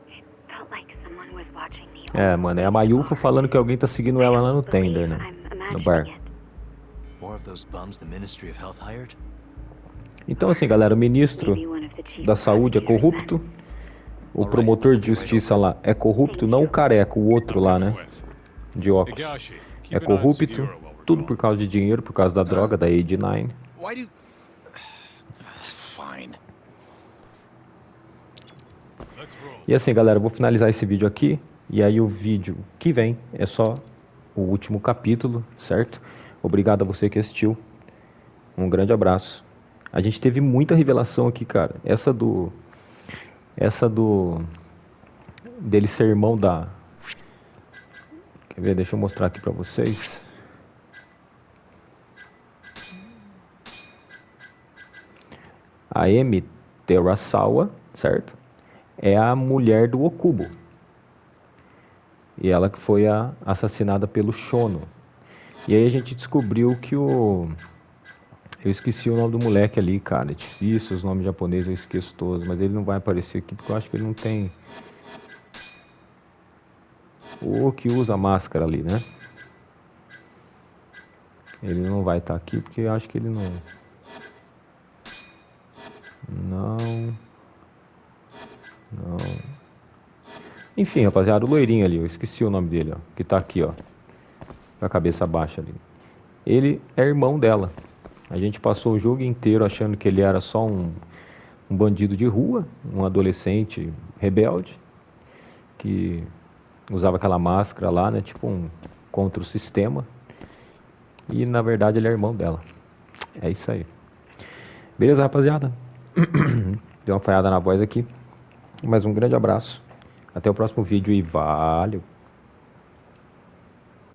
It felt like someone was watching me. É, mano, é a Mayufa falando que alguém tá seguindo ela lá no tender, né? No bar. More of those bums the Ministry of Health hired? Então, assim, galera, o ministro da saúde é corrupto. O promotor de justiça lá é corrupto, não o careca, o outro lá, né? De óculos. É corrupto, tudo por causa de dinheiro, por causa da droga, da 89. Fine. E assim, galera, eu vou finalizar esse vídeo aqui. E aí o vídeo que vem é só o último capítulo, certo? Obrigado a você que assistiu. Um grande abraço. A gente teve muita revelação aqui, cara. Essa do dele ser irmão da... Quer ver? Deixa eu mostrar aqui pra vocês. A Emi Terasawa, certo? É a mulher do Okubo. E ela que foi assassinada pelo Shono. E aí a gente descobriu que o... Eu esqueci o nome do moleque ali, cara. É difícil, os nomes japoneses eu esqueço todos. Mas ele não vai aparecer aqui porque eu acho que ele não tem... O que usa máscara ali, né? Ele não vai estar aqui porque eu acho que ele não... Não. Enfim, rapaziada, o loirinho ali, eu esqueci o nome dele, ó. Que tá aqui, ó. Com a cabeça baixa ali. Ele é irmão dela. A gente passou o jogo inteiro achando que ele era só um bandido de rua, um adolescente rebelde, que usava aquela máscara lá, né? Tipo um contra o sistema. E na verdade ele é irmão dela. É isso aí. Beleza, rapaziada? Deu uma falhada na voz aqui. Mas um grande abraço. Até o próximo vídeo e valeu!